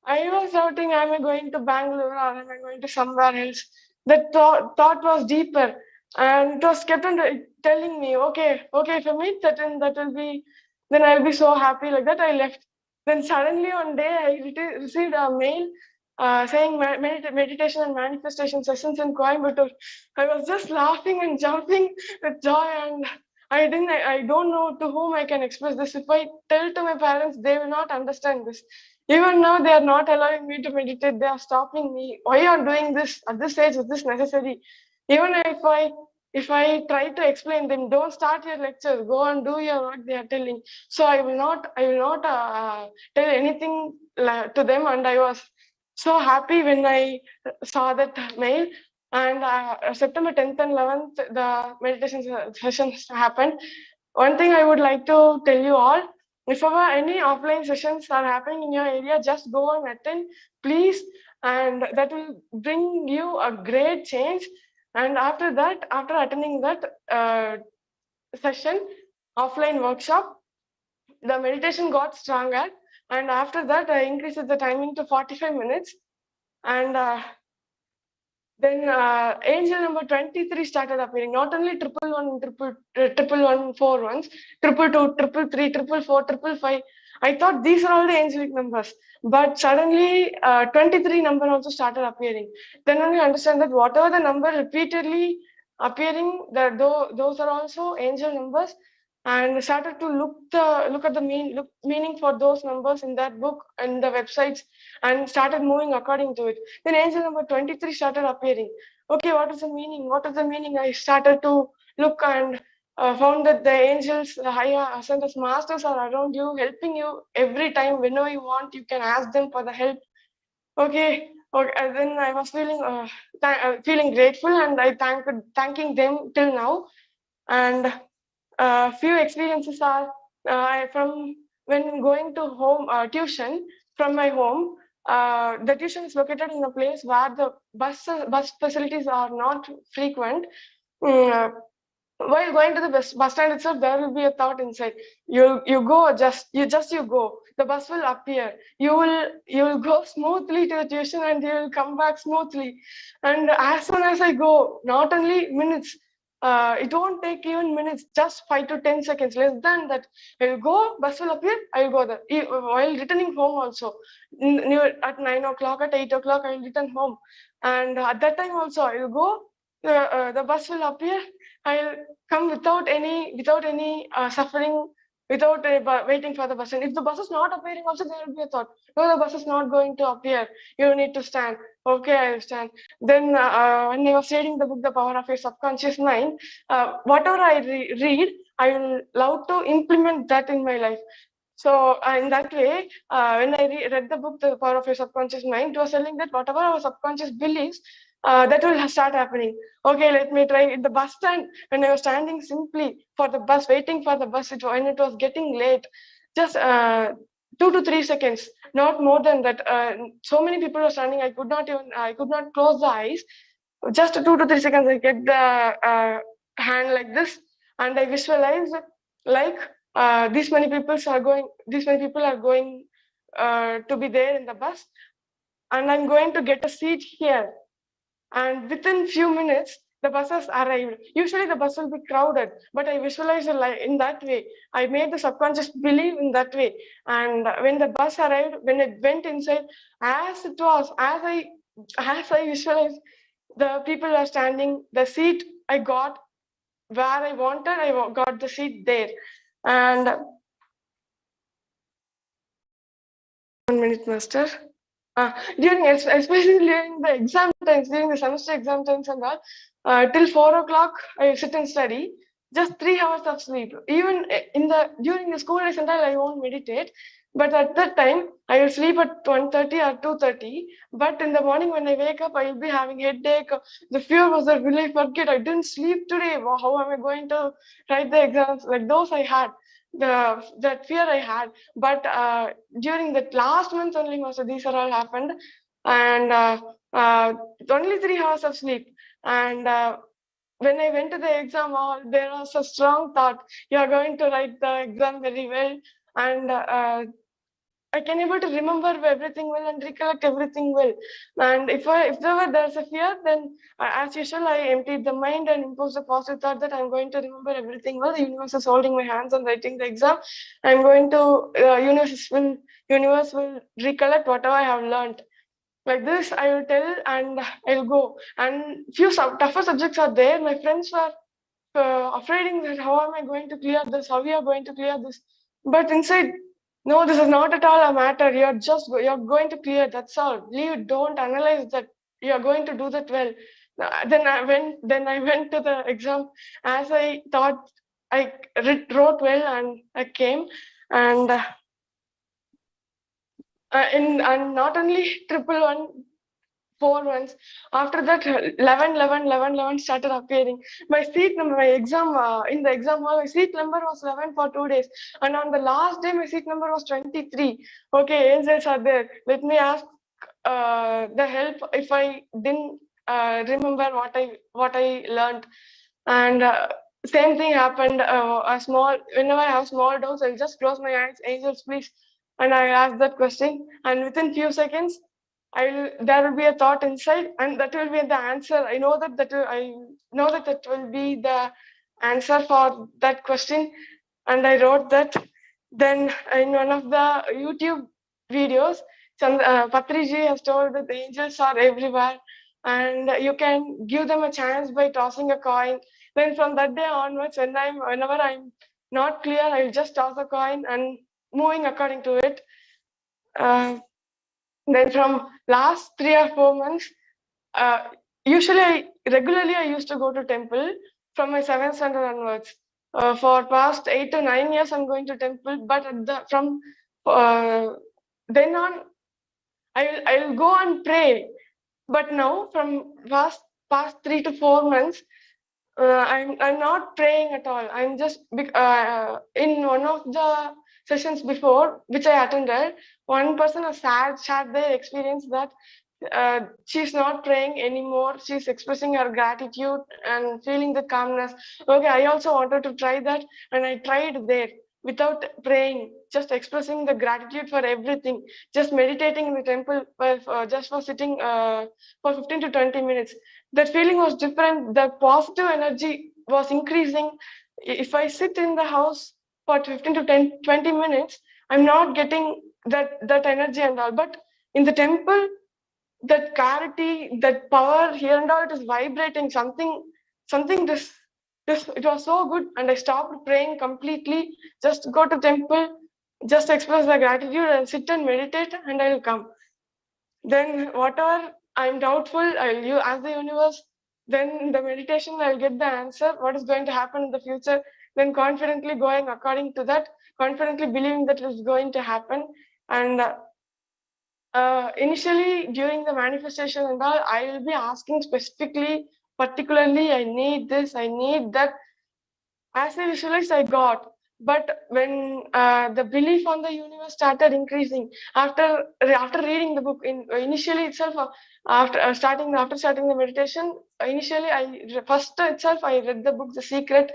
Speaker 10: I was doubting, am I going to Bangalore or am I going to somewhere else? That thought was deeper, and it was kept on telling me, okay, if I meet that, and then I'll be so happy. Like that, I left. Then suddenly one day, I received a mail saying meditation and manifestation sessions in Coimbatore. I was just laughing and jumping with joy, and I don't know to whom I can express this. If I tell to my parents, they will not understand this. Even now, they are not allowing me to meditate. They are stopping me. Why are you doing this at this age? Is this necessary? Even if I try to explain them, don't start your lecture. Go and do your work. They are telling. So I will not tell anything to them. And I was so happy when I saw that mail. And September 10th and 11th, the meditation sessions happened. One thing I would like to tell you all, if ever any offline sessions are happening in your area, just go and attend, please. And that will bring you a great change. And after that, after attending that session, offline workshop, the meditation got stronger. And after that, I increased the timing to 45 minutes. And then angel number 23 started appearing. Not only triple one, four ones, triple two, triple three, triple four, triple five. I thought these are all the angelic numbers, but suddenly 23 number also started appearing. Then only understand that whatever the number repeatedly appearing, that those are also angel numbers, and started to look at the meaning for those numbers in that book and the websites, and started moving according to it. Then angel number 23 started appearing. Okay, what is the meaning? What is the meaning? I started to look and found that the angels, the higher ascended masters are around you, helping you every time. Whenever you want, you can ask them for the help. Okay, and then I was feeling grateful, and I thanking them till now. And few experiences are from when going to home tuition from my home. The tuition is located in a place where the bus facilities are not frequent. Mm, while going to the bus stand itself, there will be a thought inside. You go, you go. The bus will appear. You will go smoothly to the tuition, and you will come back smoothly. And as soon as I go, not only minutes, it won't take even minutes, just 5 to 10 seconds, less than that. I will go, bus will appear, I will go there. While returning home also, at 9 o'clock, at 8 o'clock, I will return home. And at that time also, I will go, the bus will appear, I'll come without any suffering, without waiting for the bus. And if the bus is not appearing also, there will be a thought, no, the bus is not going to appear, you need to stand. Okay, I'll stand. Then when I was reading the book, The Power of Your Subconscious Mind, whatever I read, I will love to implement that in my life. So in that way, when I read the book, The Power of Your Subconscious Mind, it was telling that whatever our subconscious believes, that will start happening. Okay, let me try it. The bus stand, when I was standing simply for the bus, waiting for the bus, when it was getting late, just 2 to 3 seconds, not more than that. So many people were standing, I could not close the eyes. Just 2 to 3 seconds, I get the hand like this, and I visualize like these many people are going to be there in the bus, and I'm going to get a seat here. And within few minutes, the buses arrived. Usually the bus will be crowded, but I visualized in that way. I made the subconscious believe in that way. And when the bus arrived, when it went inside, as I visualized, the people are standing, the seat I got where I wanted, I got the seat there. And 1 minute, master. Especially during the exam times, during the semester exam times and all, till 4 o'clock I sit and study. Just 3 hours of sleep. Even during the school days and all, I won't meditate. But at that time, I will sleep at 1:30 or 2:30. But in the morning when I wake up, I will be having headache. The fear was that will I forget? I didn't sleep today. How am I going to write the exams? Like those I had. That fear I had. But during the last month only, Master, these are all happened. And only 3 hours of sleep. And when I went to the exam hall, there was a strong thought, you are going to write the exam very well. And I can able to remember everything well and recollect everything well. And if there's a fear, then as usual, I emptied the mind and imposed a positive thought that I'm going to remember everything well. The universe is holding my hands and writing the exam. I'm going to universe will recollect whatever I have learned. Like this, I will tell and I'll go. And few tougher subjects are there. My friends were afraid that how am I going to clear this? How we are going to clear this? But inside, no, this is not at all a matter. You're going to clear. That's all. Leave. Don't analyze that. You're going to do that well. Then I went to the exam as I thought. I wrote well and I came. And and not only triple one, 4 ones. After that, 11, 11, 11, 11 started appearing. My seat number, my exam, in the exam hall, my seat number was 11 for 2 days. And on the last day, my seat number was 23. Okay, angels are there. Let me ask the help if I didn't remember what I learned. And same thing happened. Whenever I have small doubts, I'll just close my eyes, angels, please. And I ask that question. And within few seconds, there will be a thought inside, and that will be the answer. I know that will be the answer for that question, and I wrote that. Then in one of the YouTube videos, Patriji has told that the angels are everywhere, and you can give them a chance by tossing a coin. Then from that day onwards, whenever I'm not clear, I'll just toss a coin and moving according to it. Then from last 3 or 4 months, regularly I used to go to temple from my 7th standard onwards. For past 8 to 9 years, I'm going to temple. But from then on, I'll go and pray. But now, from past 3 to 4 months, I'm not praying at all. I'm just in one of the sessions before which I attended, one person has shared their experience that she's not praying anymore. She's expressing her gratitude and feeling the calmness. Okay, I also wanted to try that, and I tried there without praying, just expressing the gratitude for everything, just meditating in the temple, just for sitting for 15 to 20 minutes. That feeling was different. The positive energy was increasing. If I sit in the house for 15 to 20 minutes, I'm not getting that energy and all. But in the temple, that clarity, that power here and all, it is vibrating something. It was so good, and I stopped praying completely. Just go to temple, just express the gratitude and sit and meditate, and I will come. Then whatever I'm doubtful, I'll ask the universe. Then the meditation, I'll get the answer. What is going to happen in the future? Then confidently going according to that, confidently believing that it is going to happen. And initially during the manifestation and all, I will be asking specifically, particularly, I need this, I need that. As I visualized, I got. But when the belief on the universe started increasing after reading the book, initially itself, after starting the meditation, initially first itself I read the book The Secret,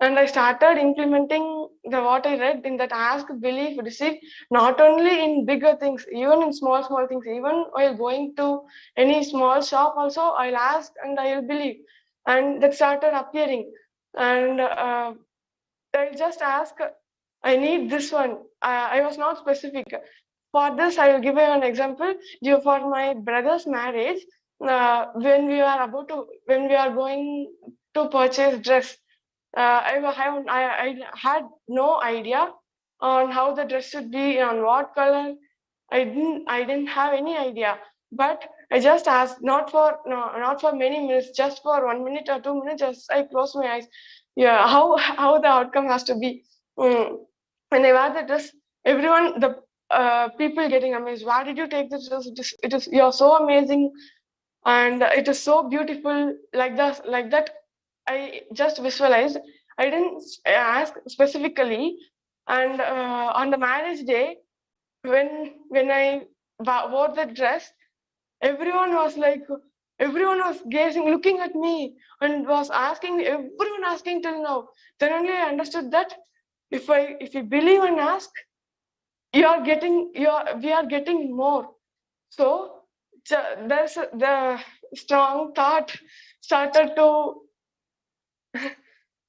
Speaker 10: and I started implementing what I read in that ask, believe, receive, not only in bigger things, even in small things. Even while going to any small shop also, I'll ask and I'll believe. And that started appearing. And I'll just ask, I need this one. I was not specific. For this, I will give you an example. For my brother's marriage, when we are going to purchase dress, I had no idea on how the dress should be, on what color. I didn't have any idea. But I just asked, not for many minutes, just for 1 minute or 2 minutes. Just I closed my eyes. Yeah, how the outcome has to be. When I wear the dress, everyone, the people getting amazed. Why did you take this dress? You're so amazing, and it is so beautiful. Like that. I just visualized. I didn't ask specifically. And on the marriage day, when I wore the dress, everyone was gazing, looking at me, and was asking. Everyone asking till now. Then only I understood that if you believe and ask, we are getting more. So the strong thought started to.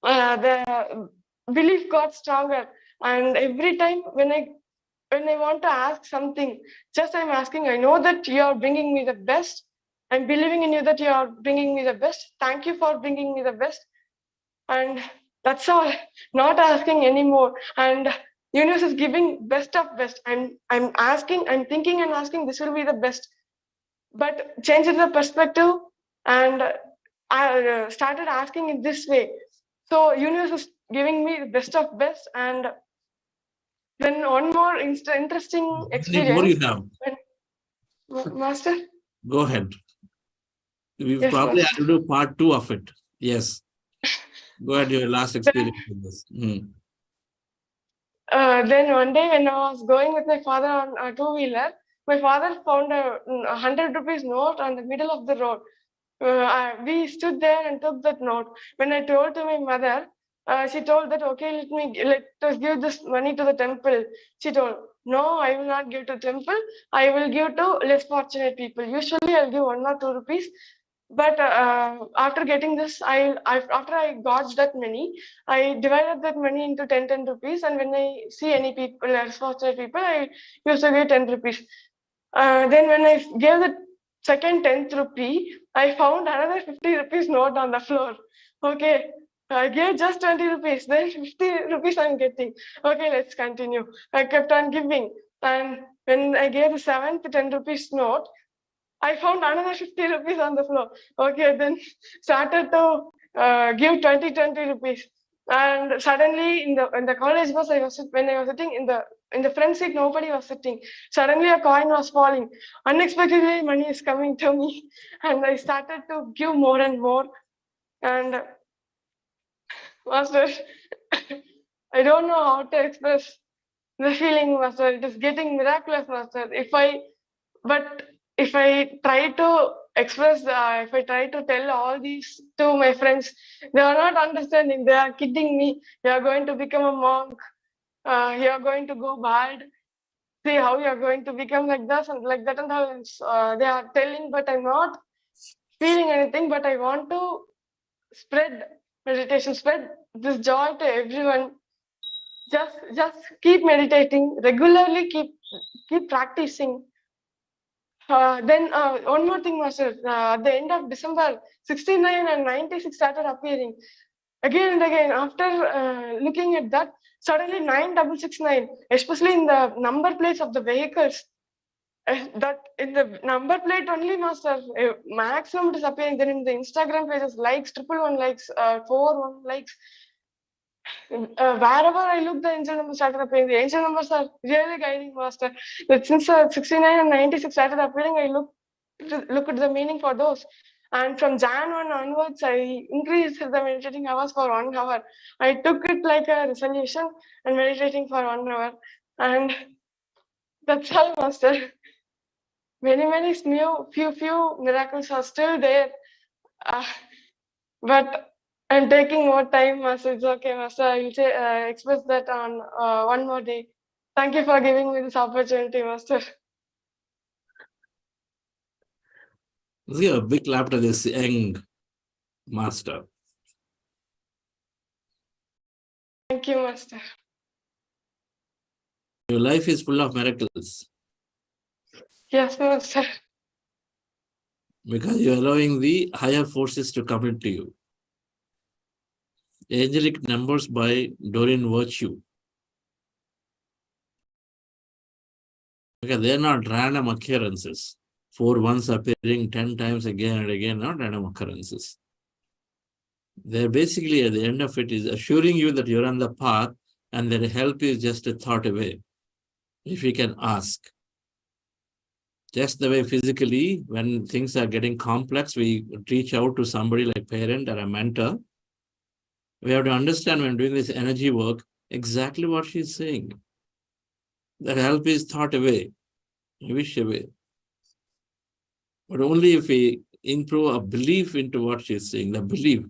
Speaker 10: The belief got stronger, and every time when I want to ask something, just I'm asking, I know that you are bringing me the best. I'm believing in you that you are bringing me the best. Thank you for bringing me the best. And that's all. Not asking anymore. And universe is giving best of best. I'm asking, I'm thinking and asking, this will be the best. But changing the perspective, and I started asking in this way. So universe is giving me the best of best, and Then one more interesting
Speaker 1: How many
Speaker 10: experience.
Speaker 1: more you have?
Speaker 10: Master?
Speaker 1: Go ahead. We
Speaker 10: Yes,
Speaker 1: probably
Speaker 10: Master.
Speaker 1: have to do part 2 of it. Yes. Go ahead, your last experience with this.
Speaker 10: Then one day when I was going with my father on a two-wheeler, my father found a 100 rupees note on the middle of the road. We stood there and took that note. When I told to my mother, she told that, okay, let us give this money to the temple. She told, no, I will not give to temple. I will give to less fortunate people. Usually I'll give 1 or 2 rupees. But after getting this, after I got that money, I divided that money into 10 rupees. And when I see any people, less fortunate people, I used to give 10 rupees. Then when I gave the second 10th rupee, I found another 50 rupees note on the floor. Okay, I gave just 20 rupees, then 50 rupees I'm getting. Okay, let's continue. I kept on giving. And when I gave the 7th 10 rupees note, I found another 50 rupees on the floor. Okay, then started to give 20 rupees. And suddenly in the college bus, when I was sitting in the front seat, nobody was sitting. Suddenly a coin was falling. Unexpectedly, money is coming to me, and I started to give more and more. And Master, I don't know how to express the feeling, Master. It is getting miraculous, Master. If I try to express, if I try to tell all these to my friends, they are not understanding. They are kidding me. You are going to become a monk. You are going to go bad. See how you are going to become like this and like that, and how they are telling. But I'm not feeling anything. But I want to spread meditation, spread this joy to everyone. Just keep meditating regularly. Keep practicing. Then one more thing, Master. At the end of December, 69 and 96 started appearing again and again. After looking at that, suddenly 9669, especially in the number plates of the vehicles. That in the number plate only, Master, maximum it is appearing. Then in the Instagram pages, likes, 111 likes, 41 likes. Wherever I look, the angel numbers started appearing. The angel numbers are really guiding, Master. That since 69 and 96 started appearing, I look at the meaning for those. And from Jan 1 onwards, I increased the meditating hours for 1 hour. I took it like a resolution and meditating for 1 hour. And that's all, Master. Many few miracles are still there. But I'm taking more time, Master. It's okay, Master. I will say, express that on one more day. Thank you for giving me this opportunity, Master.
Speaker 1: Give a big clap to this young master.
Speaker 10: Thank you, Master.
Speaker 1: Your life is full of miracles
Speaker 10: Yes, Master.
Speaker 1: because you're allowing the higher forces to come into you. Angelic numbers by Doreen Virtue. Because they're not random occurrences. 4 ones appearing 10 times again and again, not random occurrences. They're basically at the end of it is assuring you that you're on the path and their help is just a thought away. If you can ask. Just the way physically, when things are getting complex, we reach out to somebody like parent or a mentor. We have to understand when doing this energy work, exactly what she's saying. That help is thought away, wish away. But only if we improve a belief into what she's saying, the belief.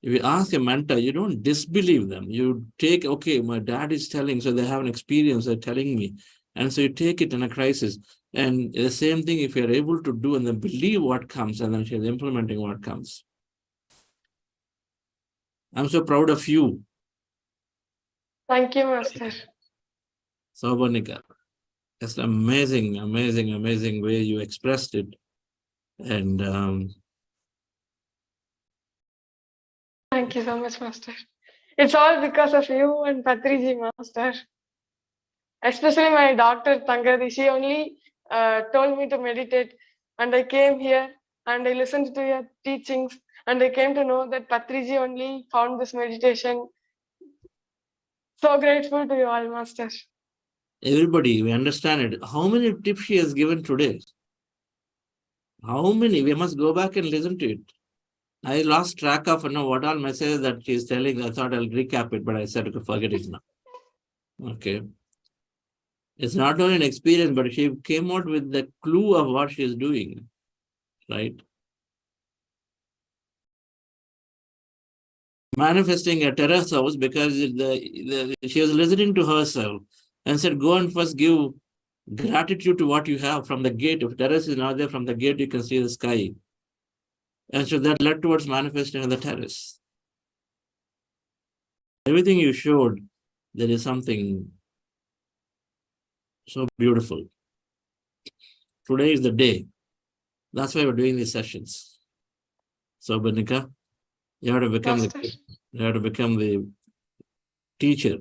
Speaker 1: If you ask a mentor, you don't disbelieve them. You take, okay, my dad is telling, so they have an experience, they're telling me. And so you take it in a crisis. And the same thing, if you're able to do and then believe what comes, and then she's implementing what comes. I'm so proud of you.
Speaker 10: Thank you, Master.
Speaker 1: Sabanika. Just amazing, amazing, amazing way you expressed it. And
Speaker 10: Thank you so much, Master. It's all because of you and Patriji, Master. Especially my doctor, Tangadi. She only told me to meditate. And I came here and I listened to your teachings. And I came to know that Patriji only found this meditation. So grateful to you all, Master.
Speaker 1: Everybody, we understand it. How many tips she has given today? How many? We must go back and listen to it. I lost track of what all messages that she is telling. I thought I'll recap it, but I said, okay, forget it now. Okay. It's not only an experience, but she came out with the clue of what she is doing, right? Manifesting a terrace house because she was listening to herself and said, go and first give gratitude to what you have from the gate. If terrace is not there, from the gate you can see the sky. And so that led towards manifesting on the terrace. Everything you showed, there is something so beautiful. Today is the day. That's why we're doing these sessions. So, Banika, you have to become the teacher.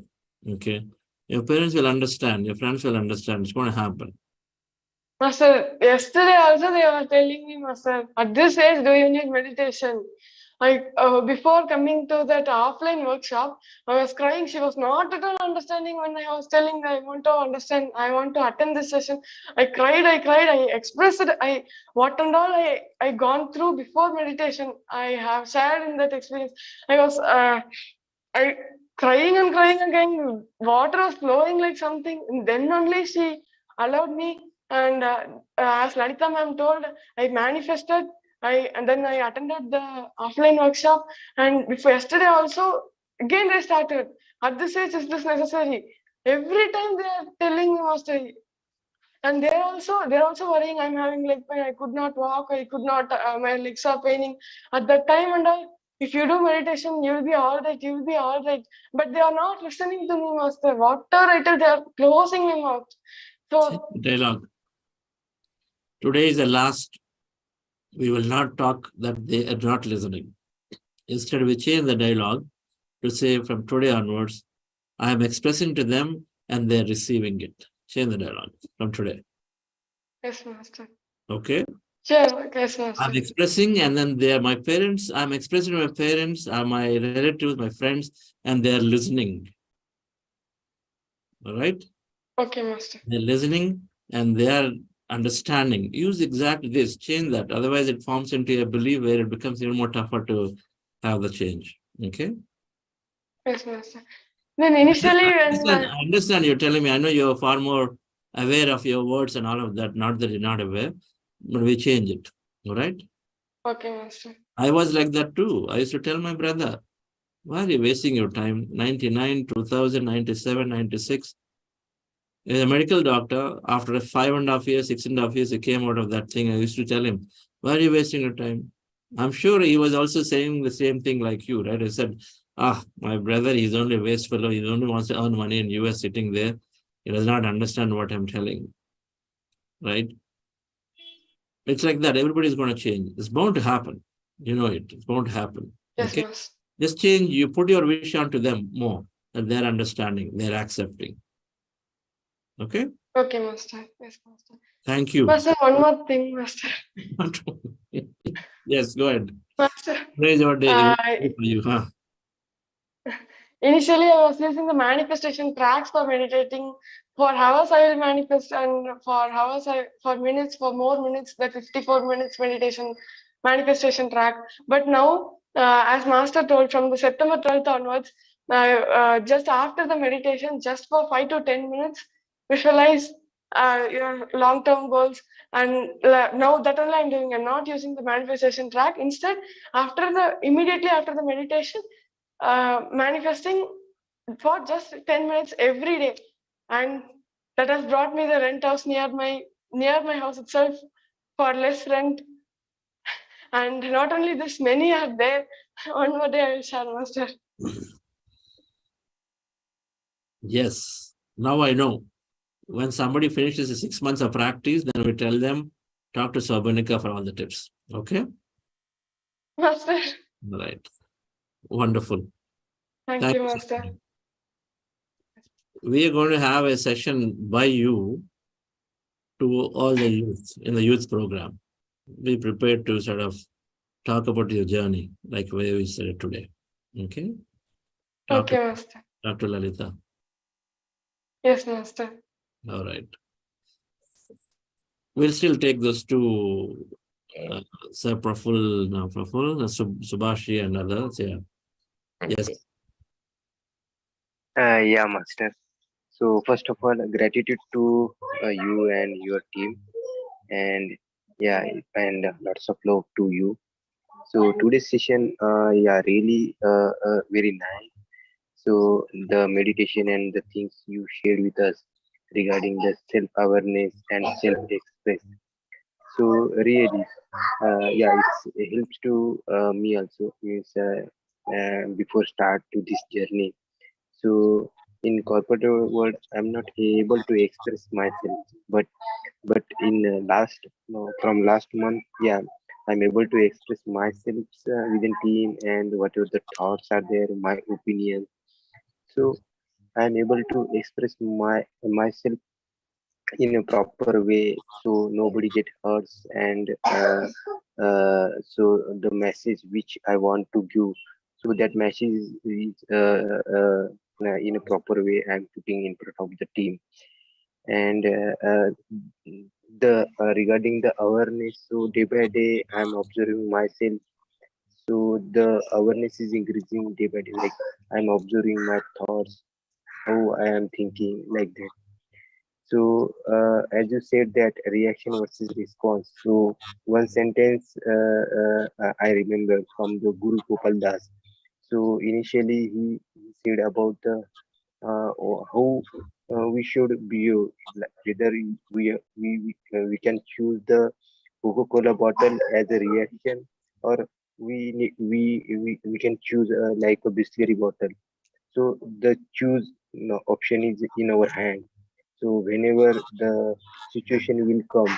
Speaker 1: Okay. Your parents will understand, your friends will understand. It's going to happen.
Speaker 10: Master, yesterday also they were telling me, Master, at this age, do you need meditation? Before coming to that offline workshop, I was crying. She was not at all understanding when I was telling I want to understand, I want to attend this session. I cried, I expressed what and all I gone through before meditation. I have shared in that experience. I was crying and crying again. Water was flowing like something. And then only she allowed me. And as Lalita ma'am told, I manifested. And then I attended the offline workshop. And before yesterday also, again they started. At this age, is this necessary? Every time they are telling me, Master. And they're also worrying. I'm having leg pain. I could not walk. I could not. My legs are paining. At that time, and all. If you do meditation, you will be all right. You will be all right. But they are not listening to me, Master. Whatever I tell, they are closing my mouth. So
Speaker 1: dialogue. Today is the last. We will not talk that they are not listening. Instead, we change the dialogue to say from today onwards, I am expressing to them and they're receiving it. Change the dialogue from today.
Speaker 10: Yes, Master.
Speaker 1: Okay?
Speaker 10: Sure, yes, Master.
Speaker 1: I'm expressing and then they are my parents. I'm expressing to my parents, are my relatives, my friends, and they're listening. All right?
Speaker 10: Okay, Master.
Speaker 1: They're listening and they are understanding. Use exactly this, change that. Otherwise, it forms into a belief where it becomes even more tougher to have the change. Okay?
Speaker 10: Yes, Master. Then initially,
Speaker 1: I understand you're telling me, I know you're far more aware of your words and all of that, not that you're not aware, but we change it. All right?
Speaker 10: Okay, Master.
Speaker 1: I was like that too. I used to tell my brother, why are you wasting your time? 99, 2000, 97, 96. As a medical doctor, after 5.5 years, 6.5 years, he came out of that thing. I used to tell him, why are you wasting your time? I'm sure he was also saying the same thing like you, right? I said, my brother, he's only a waste fellow. He only wants to earn money in US sitting there. He does not understand what I'm telling, right? It's like that. Everybody's going to change. It's bound to happen. You know it. It's bound to happen.
Speaker 10: Yes,
Speaker 1: okay?
Speaker 10: Master.
Speaker 1: Just change. You put your wish onto them more, and they're understanding. They're accepting. Okay?
Speaker 10: Okay, Master. Yes, Master.
Speaker 1: Thank you.
Speaker 10: Master, one more thing, Master.
Speaker 1: Yes, go ahead.
Speaker 10: Master.
Speaker 1: Praise your day for you, huh?
Speaker 10: Initially, I was using the manifestation tracks for meditating. For hours, I will manifest, and for hours, for minutes, for more minutes, the 54 minutes meditation manifestation track. But now, as Master told, from the September 12th onwards, just after the meditation, just for 5 to 10 minutes, visualize your long-term goals. And now that only I'm doing. I'm not using the manifestation track. Instead, immediately after the meditation, manifesting for just 10 minutes every day, and that has brought me the rent house near my house itself for less rent. And not only this, many are there. One more day I will share, Master.
Speaker 1: Yes, now I know. When somebody finishes the 6 months of practice, then we tell them, talk to Sabanika for all the tips. Okay?
Speaker 10: Master.
Speaker 1: Right. Wonderful.
Speaker 10: Thank you, Master.
Speaker 1: We are going to have a session by you to all the youth in the youth program. Be prepared to sort of talk about your journey, like where we said it today. Okay?
Speaker 10: Okay, Master.
Speaker 1: Dr. Lalita.
Speaker 10: Yes, Master.
Speaker 1: All right. We'll still take those two, Sir Praful, Subhashi and others. Yeah.
Speaker 7: Thank
Speaker 1: Yes.
Speaker 7: you.
Speaker 11: Yeah, Master. So first of all, gratitude to you and your team, and yeah, and lots of love to you. So today's session, yeah, really very nice. So the meditation and the things you shared with us regarding the self-awareness and self-express. So really, yeah, it helps to me also. Means before start to this journey. So in corporate world, I'm not able to express myself, but in last from last month, yeah, I'm able to express myself within team and whatever the thoughts are there, my opinion. So I'm able to express myself in a proper way, so nobody get hurts, and so the message which I want to give, so that message is in a proper way I'm putting in front of the team. And the regarding the awareness, so day by day I'm observing myself, so the awareness is increasing day by day, like I'm observing my thoughts, how I am thinking, like that. So as you said that reaction versus response, so one sentence I remember from the Guru Gopal Das. So initially he said about the how we should be, like whether we can choose the Coca-Cola bottle as a reaction, or we can choose like a Bisleri bottle. So the choose option is in our hand. So whenever the situation will come,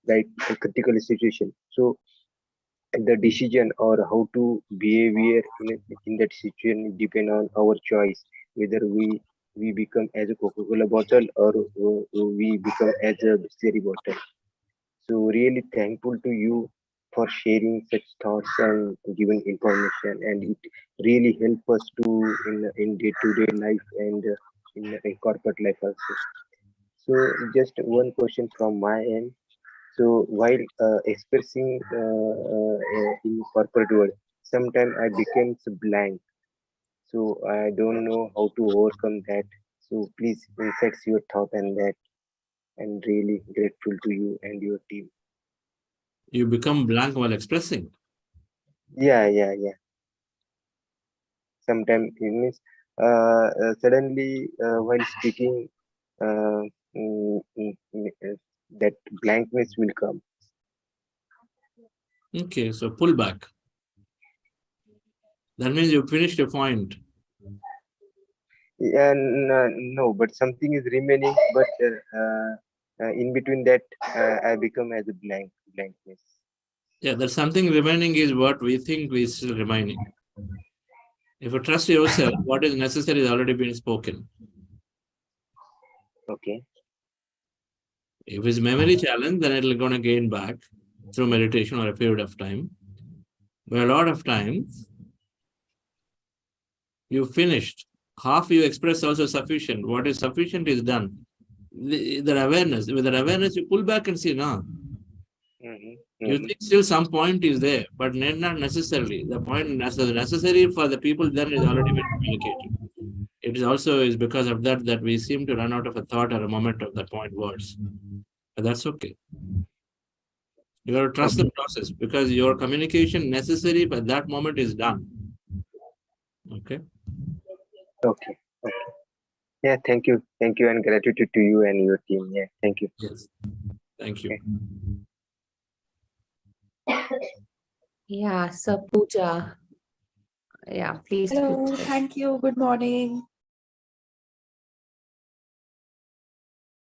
Speaker 11: like a critical situation, so the decision or how to behavior in that situation depend on our choice, whether we become as a Coca-Cola bottle, or we become as a Bisleri bottle. So really thankful to you for sharing such thoughts and giving information, and it really help us to in day-to-day life, and in corporate life also. So just one question from my end. So while expressing in corporate world, sometimes I became blank. So I don't know how to overcome that. So please insights your thought on that. And really grateful to you and your team.
Speaker 1: You become blank while expressing.
Speaker 11: Yeah. Sometimes it means suddenly while speaking, uh, that blankness will come.
Speaker 1: Okay, so pull back. That means you finished your point.
Speaker 11: Yeah, no, but something is remaining, but in between that, I become as a blankness.
Speaker 1: Yeah, that something remaining is what we think is still remaining. If you trust yourself, what is necessary has already been spoken.
Speaker 11: Okay.
Speaker 1: If it's memory challenge, then it'll going to gain back through meditation or a period of time. But a lot of times, you finished. Half you express also sufficient. What is sufficient is done. The awareness. With that awareness, you pull back and see, no. You think still some point is there, but not necessarily. The point necessary for the people there is already been communicated. It is also is because of that we seem to run out of a thought or a moment of the point words. But that's okay. You have to trust the process, because your communication necessary for that moment is done. Okay.
Speaker 11: Okay. Yeah, thank you, and gratitude to you and your team. Yeah, thank you.
Speaker 1: Yes. Thank you.
Speaker 11: Okay.
Speaker 7: Yeah, so Pooja. Yeah, please.
Speaker 8: Hello,
Speaker 7: Pooja.
Speaker 8: thank you. Good morning.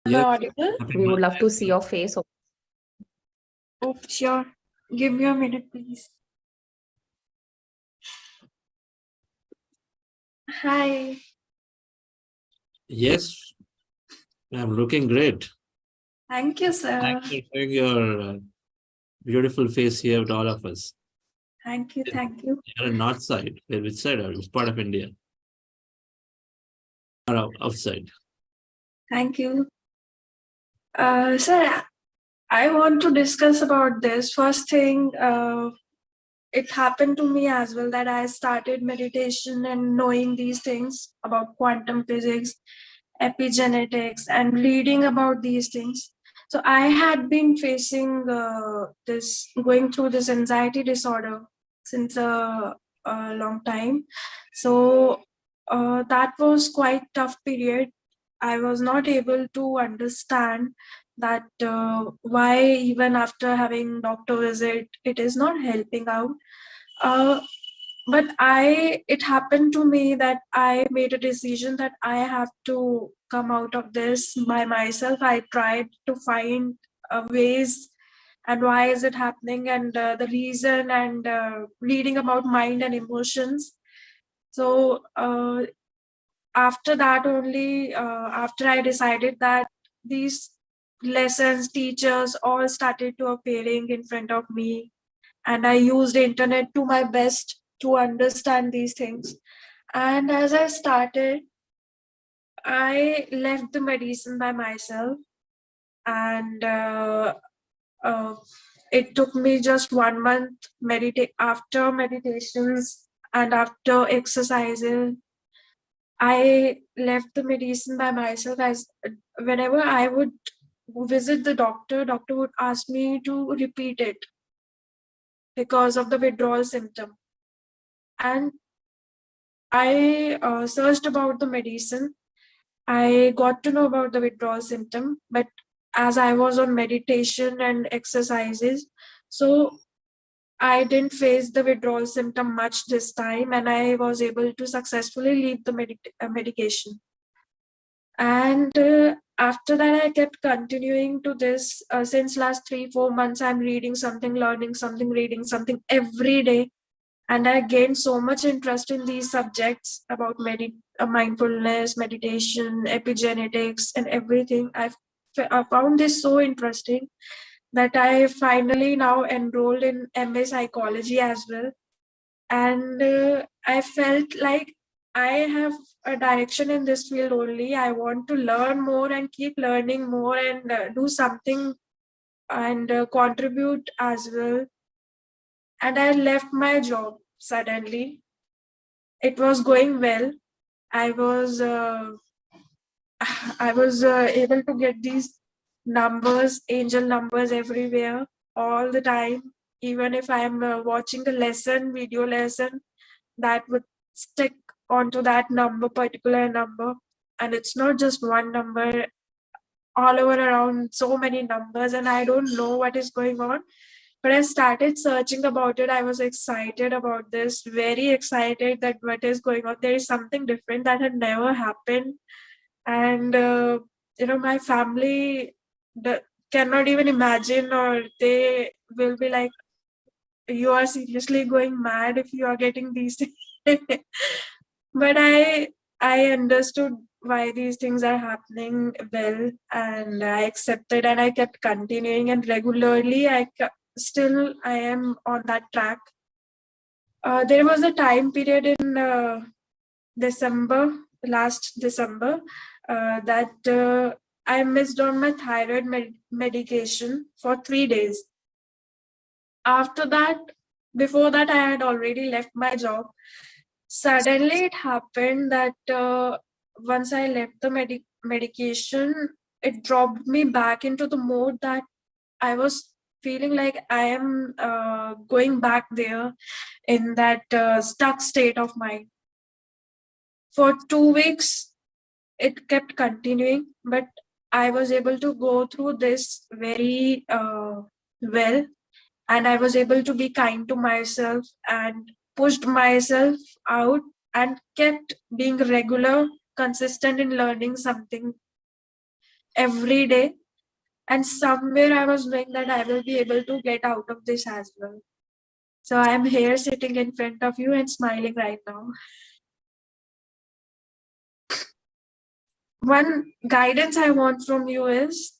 Speaker 8: Am I
Speaker 1: Yes.
Speaker 8: audible?
Speaker 7: We would love to see your face.
Speaker 8: Oh, sure. Give me a minute, please. Hi.
Speaker 1: Yes. I'm looking great.
Speaker 8: Thank you, sir.
Speaker 1: Thanks for showing your beautiful face here with all of us.
Speaker 8: Thank you. Thank you.
Speaker 1: You're on north side. Which side are you? Which part of India? Or outside?
Speaker 8: Thank you. Sir, I want to discuss about this. First thing, it happened to me as well that I started meditation and knowing these things about quantum physics, epigenetics, and reading about these things. So I had been facing going through this anxiety disorder since a long time. So that was quite tough period. I was not able to understand that why even after having doctor visit, it is not helping out. Uh, but it happened to me that I made a decision that I have to come out of this by myself. I tried to find ways and why is it happening and the reason and reading about mind and emotions. So after that only, after I decided that these lessons, teachers all started to appearing in front of me, and I used internet to my best to understand these things. And as I started, I left the medicine by myself, and it took me just 1 month after meditations and after exercises. I left the medicine by myself. As whenever I would visit the doctor would ask me to repeat it because of the withdrawal symptom. And I searched about the medicine. I got to know about the withdrawal symptom, but as I was on meditation and exercises, so I didn't face the withdrawal symptom much this time, and I was able to successfully leave the medication. And after that, I kept continuing to this since last 3-4 months. I'm reading something, learning something, reading something every day, and I gained so much interest in these subjects about mindfulness, meditation, epigenetics, and everything. I found this so interesting that I finally now enrolled in MA psychology as well. And I felt like I have a direction in this field only. I want to learn more and keep learning more and do something and contribute as well. And I left my job suddenly. It was going well. I was able to get these numbers, angel numbers everywhere all the time. Even if I'm watching a lesson, video lesson, that would stick onto that particular number. And it's not just one number, all over around so many numbers, and I don't know what is going on. But I started searching about it. I was excited about this, very excited that what is going on. There is something different that had never happened. And, my family cannot even imagine, or they will be like, you are seriously going mad if you are getting these things. But I understood why these things are happening well, and I accepted, and I kept continuing, and regularly still I am on that track. There was a time period in last December, that I missed on my thyroid medication for 3 days. After that, before that, I had already left my job. Suddenly it happened that once I left the medication, it dropped me back into the mode that I was feeling like I am going back there in that stuck state of mind. For 2 weeks, it kept continuing, but I was able to go through this very well, and I was able to be kind to myself and pushed myself out and kept being regular, consistent in learning something every day. And somewhere I was knowing that I will be able to get out of this as well. So I'm here sitting in front of you and smiling right now. One guidance I want from you is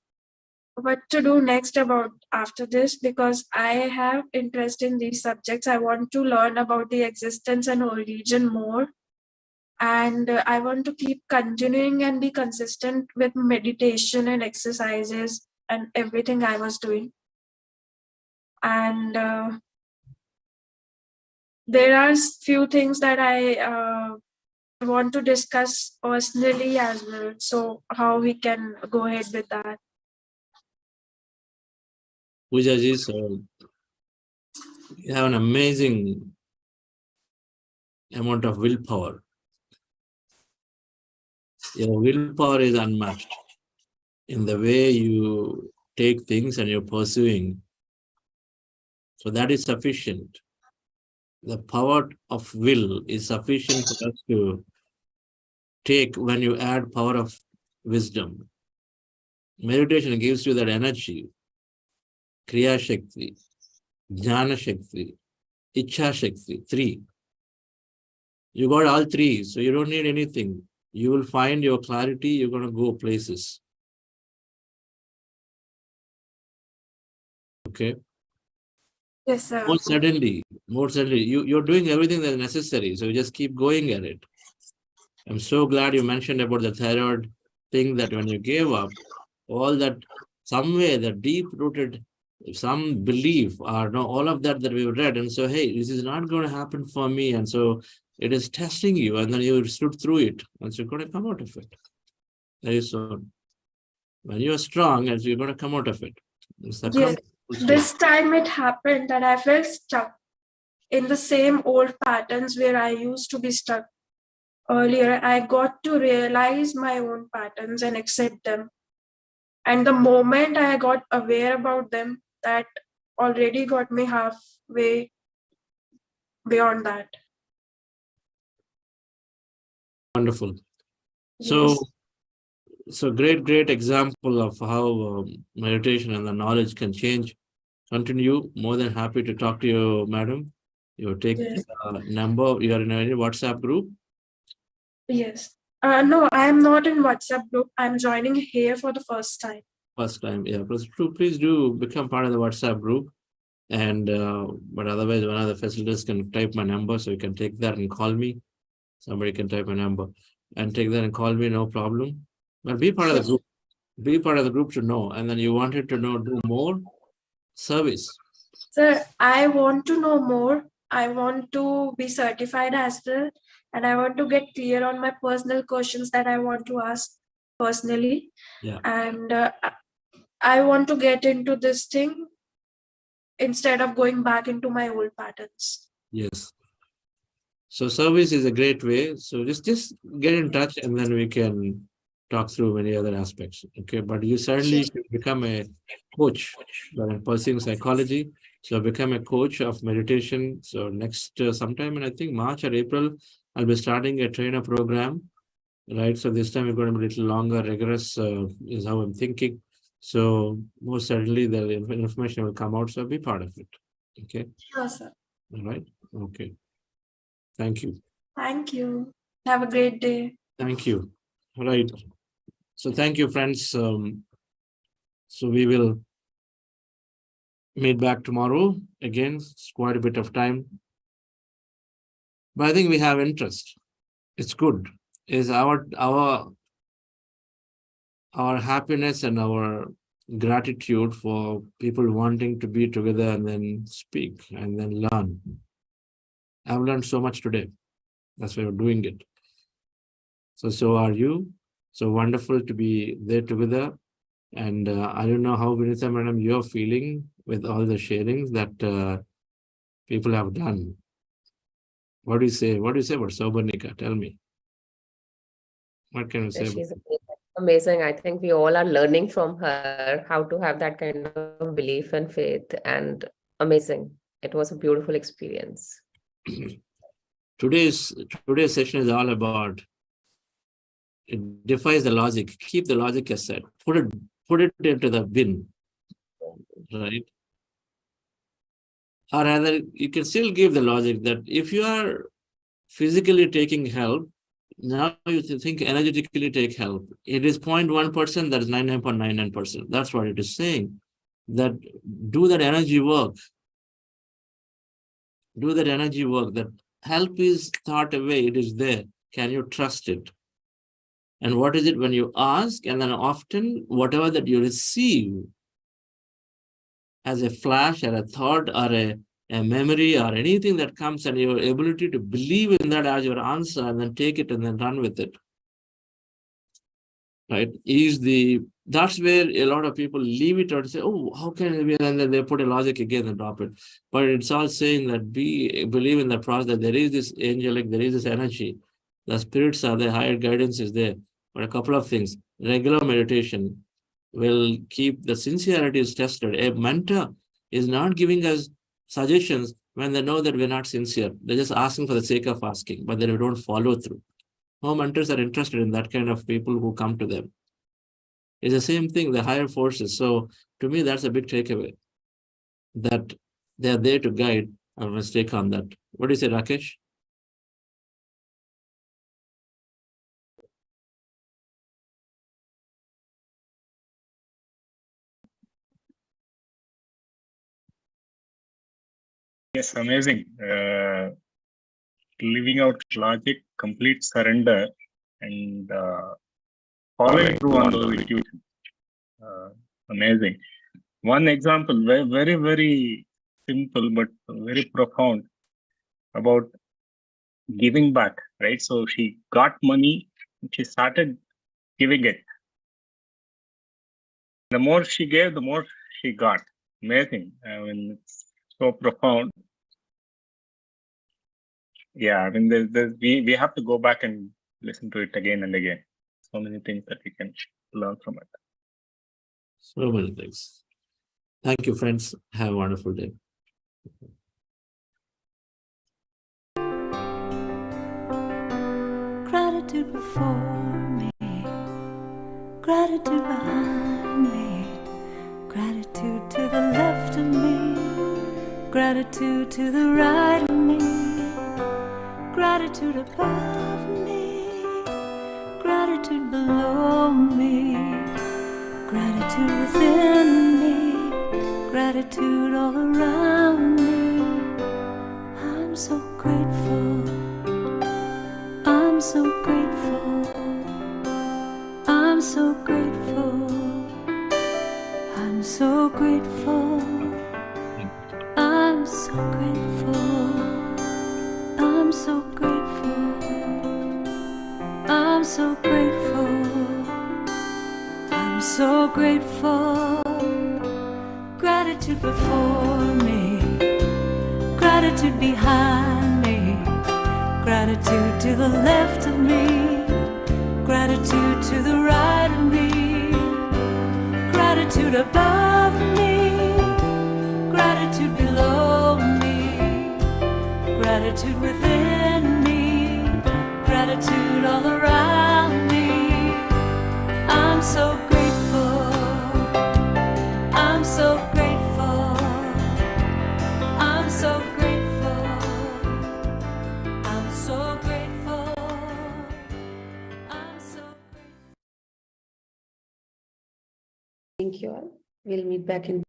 Speaker 8: what to do next about after this, because I have interest in these subjects. I want to learn about the existence and origin more. And I want to keep continuing and be consistent with meditation and exercises and everything I was doing. And there are few things that I want to discuss personally as well. So how we can go ahead with that?
Speaker 1: Poojaji, so you have an amazing amount of willpower. Your willpower is unmatched in the way you take things and you're pursuing. So that is sufficient. The power of will is sufficient for us to take when you add power of wisdom. Meditation gives you that energy, Kriya Shakti, Jnana Shakti, Ichha Shakti, 3. You got all 3, so you don't need anything. You will find your clarity, you're going to go places. Okay?
Speaker 8: Yes, sir.
Speaker 1: More suddenly, you're doing everything that's necessary, so you just keep going at it. I'm so glad you mentioned about the thyroid thing, that when you gave up, all that, somewhere, the deep-rooted, some belief, or no, all of that we've read, and so, hey, this is not going to happen for me, and so it is testing you, and then you stood through it, and so you're going to come out of it. Very soon. When you're strong, and so you're going to come out of it.
Speaker 8: Yes. This time it happened that I felt stuck in the same old patterns where I used to be stuck earlier. I got to realize my own patterns and accept them. And the moment I got aware about them, that already got me halfway beyond that.
Speaker 1: Wonderful. So,
Speaker 8: Yes.
Speaker 1: so great example of how meditation and the knowledge can change. Continue. More than happy to talk to you, madam. You take
Speaker 8: Yes.
Speaker 1: number. You are in a WhatsApp group.
Speaker 8: Yes. No, I am not in WhatsApp group. I'm joining here for the first time.
Speaker 1: First time, yeah. Please do become part of the WhatsApp group. And but otherwise, one of the facilitators can type my number, so you can take that and call me. Somebody can type my number and take that and call me, no problem. But be part of the group. Be part of the group to know. And then you wanted to know, do more service.
Speaker 8: Sir, I want to know more. I want to be certified as well. And I want to get clear on my personal questions that I want to ask personally.
Speaker 1: Yeah.
Speaker 8: And I want to get into this thing instead of going back into my old patterns.
Speaker 1: Yes. So service is a great way. So just get in touch, and then we can talk through many other aspects. Okay. But you certainly should become a coach. But I'm pursuing psychology. So become a coach of meditation. So next sometime in, I think, March or April, I'll be starting a trainer program. Right. So this time we're going to be a little longer, rigorous is how I'm thinking. So most certainly the information will come out. So be part of it. Okay.
Speaker 8: Sure, sir.
Speaker 1: All right. Okay. Thank you.
Speaker 8: Thank you. Have a great day.
Speaker 1: Thank you. All right. So thank you, friends. So we will meet back tomorrow. Again, it's quite a bit of time. But I think we have interest. It's good. Is our happiness and our gratitude for people wanting to be together and then speak and then learn. I've learned so much today. That's why we're doing it. So are you. So wonderful to be there together. And I don't know how, Vinitha madam, you're feeling with all the sharings that people have done. What do you say? What do you say about Sobernika? Tell me. What can you say?
Speaker 7: She's amazing. I think we all are learning from her how to have that kind of belief and faith, and amazing. It was a beautiful experience.
Speaker 1: Today's session is all about, it defies the logic. Keep the logic aside. Put it into the bin, right? Or rather, you can still give the logic that if you are physically taking help, now you think energetically take help. It is 0.1%, that is 99.99%. That's what it is saying. That do that energy work. Do that energy work. That help is thought away, it is there. Can you trust it? And what is it when you ask? And then often whatever that you receive as a flash or a thought or a memory or anything that comes, and your ability to believe in that as your answer and then take it and then run with it, right, that's where a lot of people leave it or say, oh, how can it be? And then they put a logic again and drop it. But it's all saying that believe in the process, that there is this angelic, there is this energy, the spirits are there, higher guidance is there. But a couple of things, regular meditation will keep the sincerity is tested. A mentor is not giving us suggestions when they know that we're not sincere. They're just asking for the sake of asking, but then we don't follow through. No mentors are interested in that kind of people who come to them. It's the same thing, the higher forces. So to me, that's a big takeaway, that they're there to guide. I must take on that. What do you say, Rakesh?
Speaker 6: Yes, amazing. Living out logic, complete surrender, and following through on those intuitions. Amazing. One example, very, very simple but very profound, about giving back, right? So she got money, she started giving it. The more she gave, the more she got. Amazing. I mean, it's so profound. Yeah, I mean, we have to go back and listen to it again and again. So many things that we can learn from it.
Speaker 1: So many things. Thank you, friends. Have a wonderful day.
Speaker 12: Gratitude before me, gratitude behind me, gratitude to the left of me, gratitude to the right of me, gratitude above me, gratitude below me, gratitude within me, gratitude all around me. I'm so grateful, I'm so grateful, I'm so grateful, I'm so grateful, I'm so grateful, I'm so grateful, I'm so grateful, I'm so grateful. Gratitude before me, gratitude behind me, gratitude to the left of me, gratitude to the right of me, gratitude above me, gratitude below me, gratitude within me, gratitude all around me. I'm so grateful, I'm so grateful, I'm so grateful, I'm so grateful, I'm so grateful.
Speaker 7: Thank you all. We'll meet back in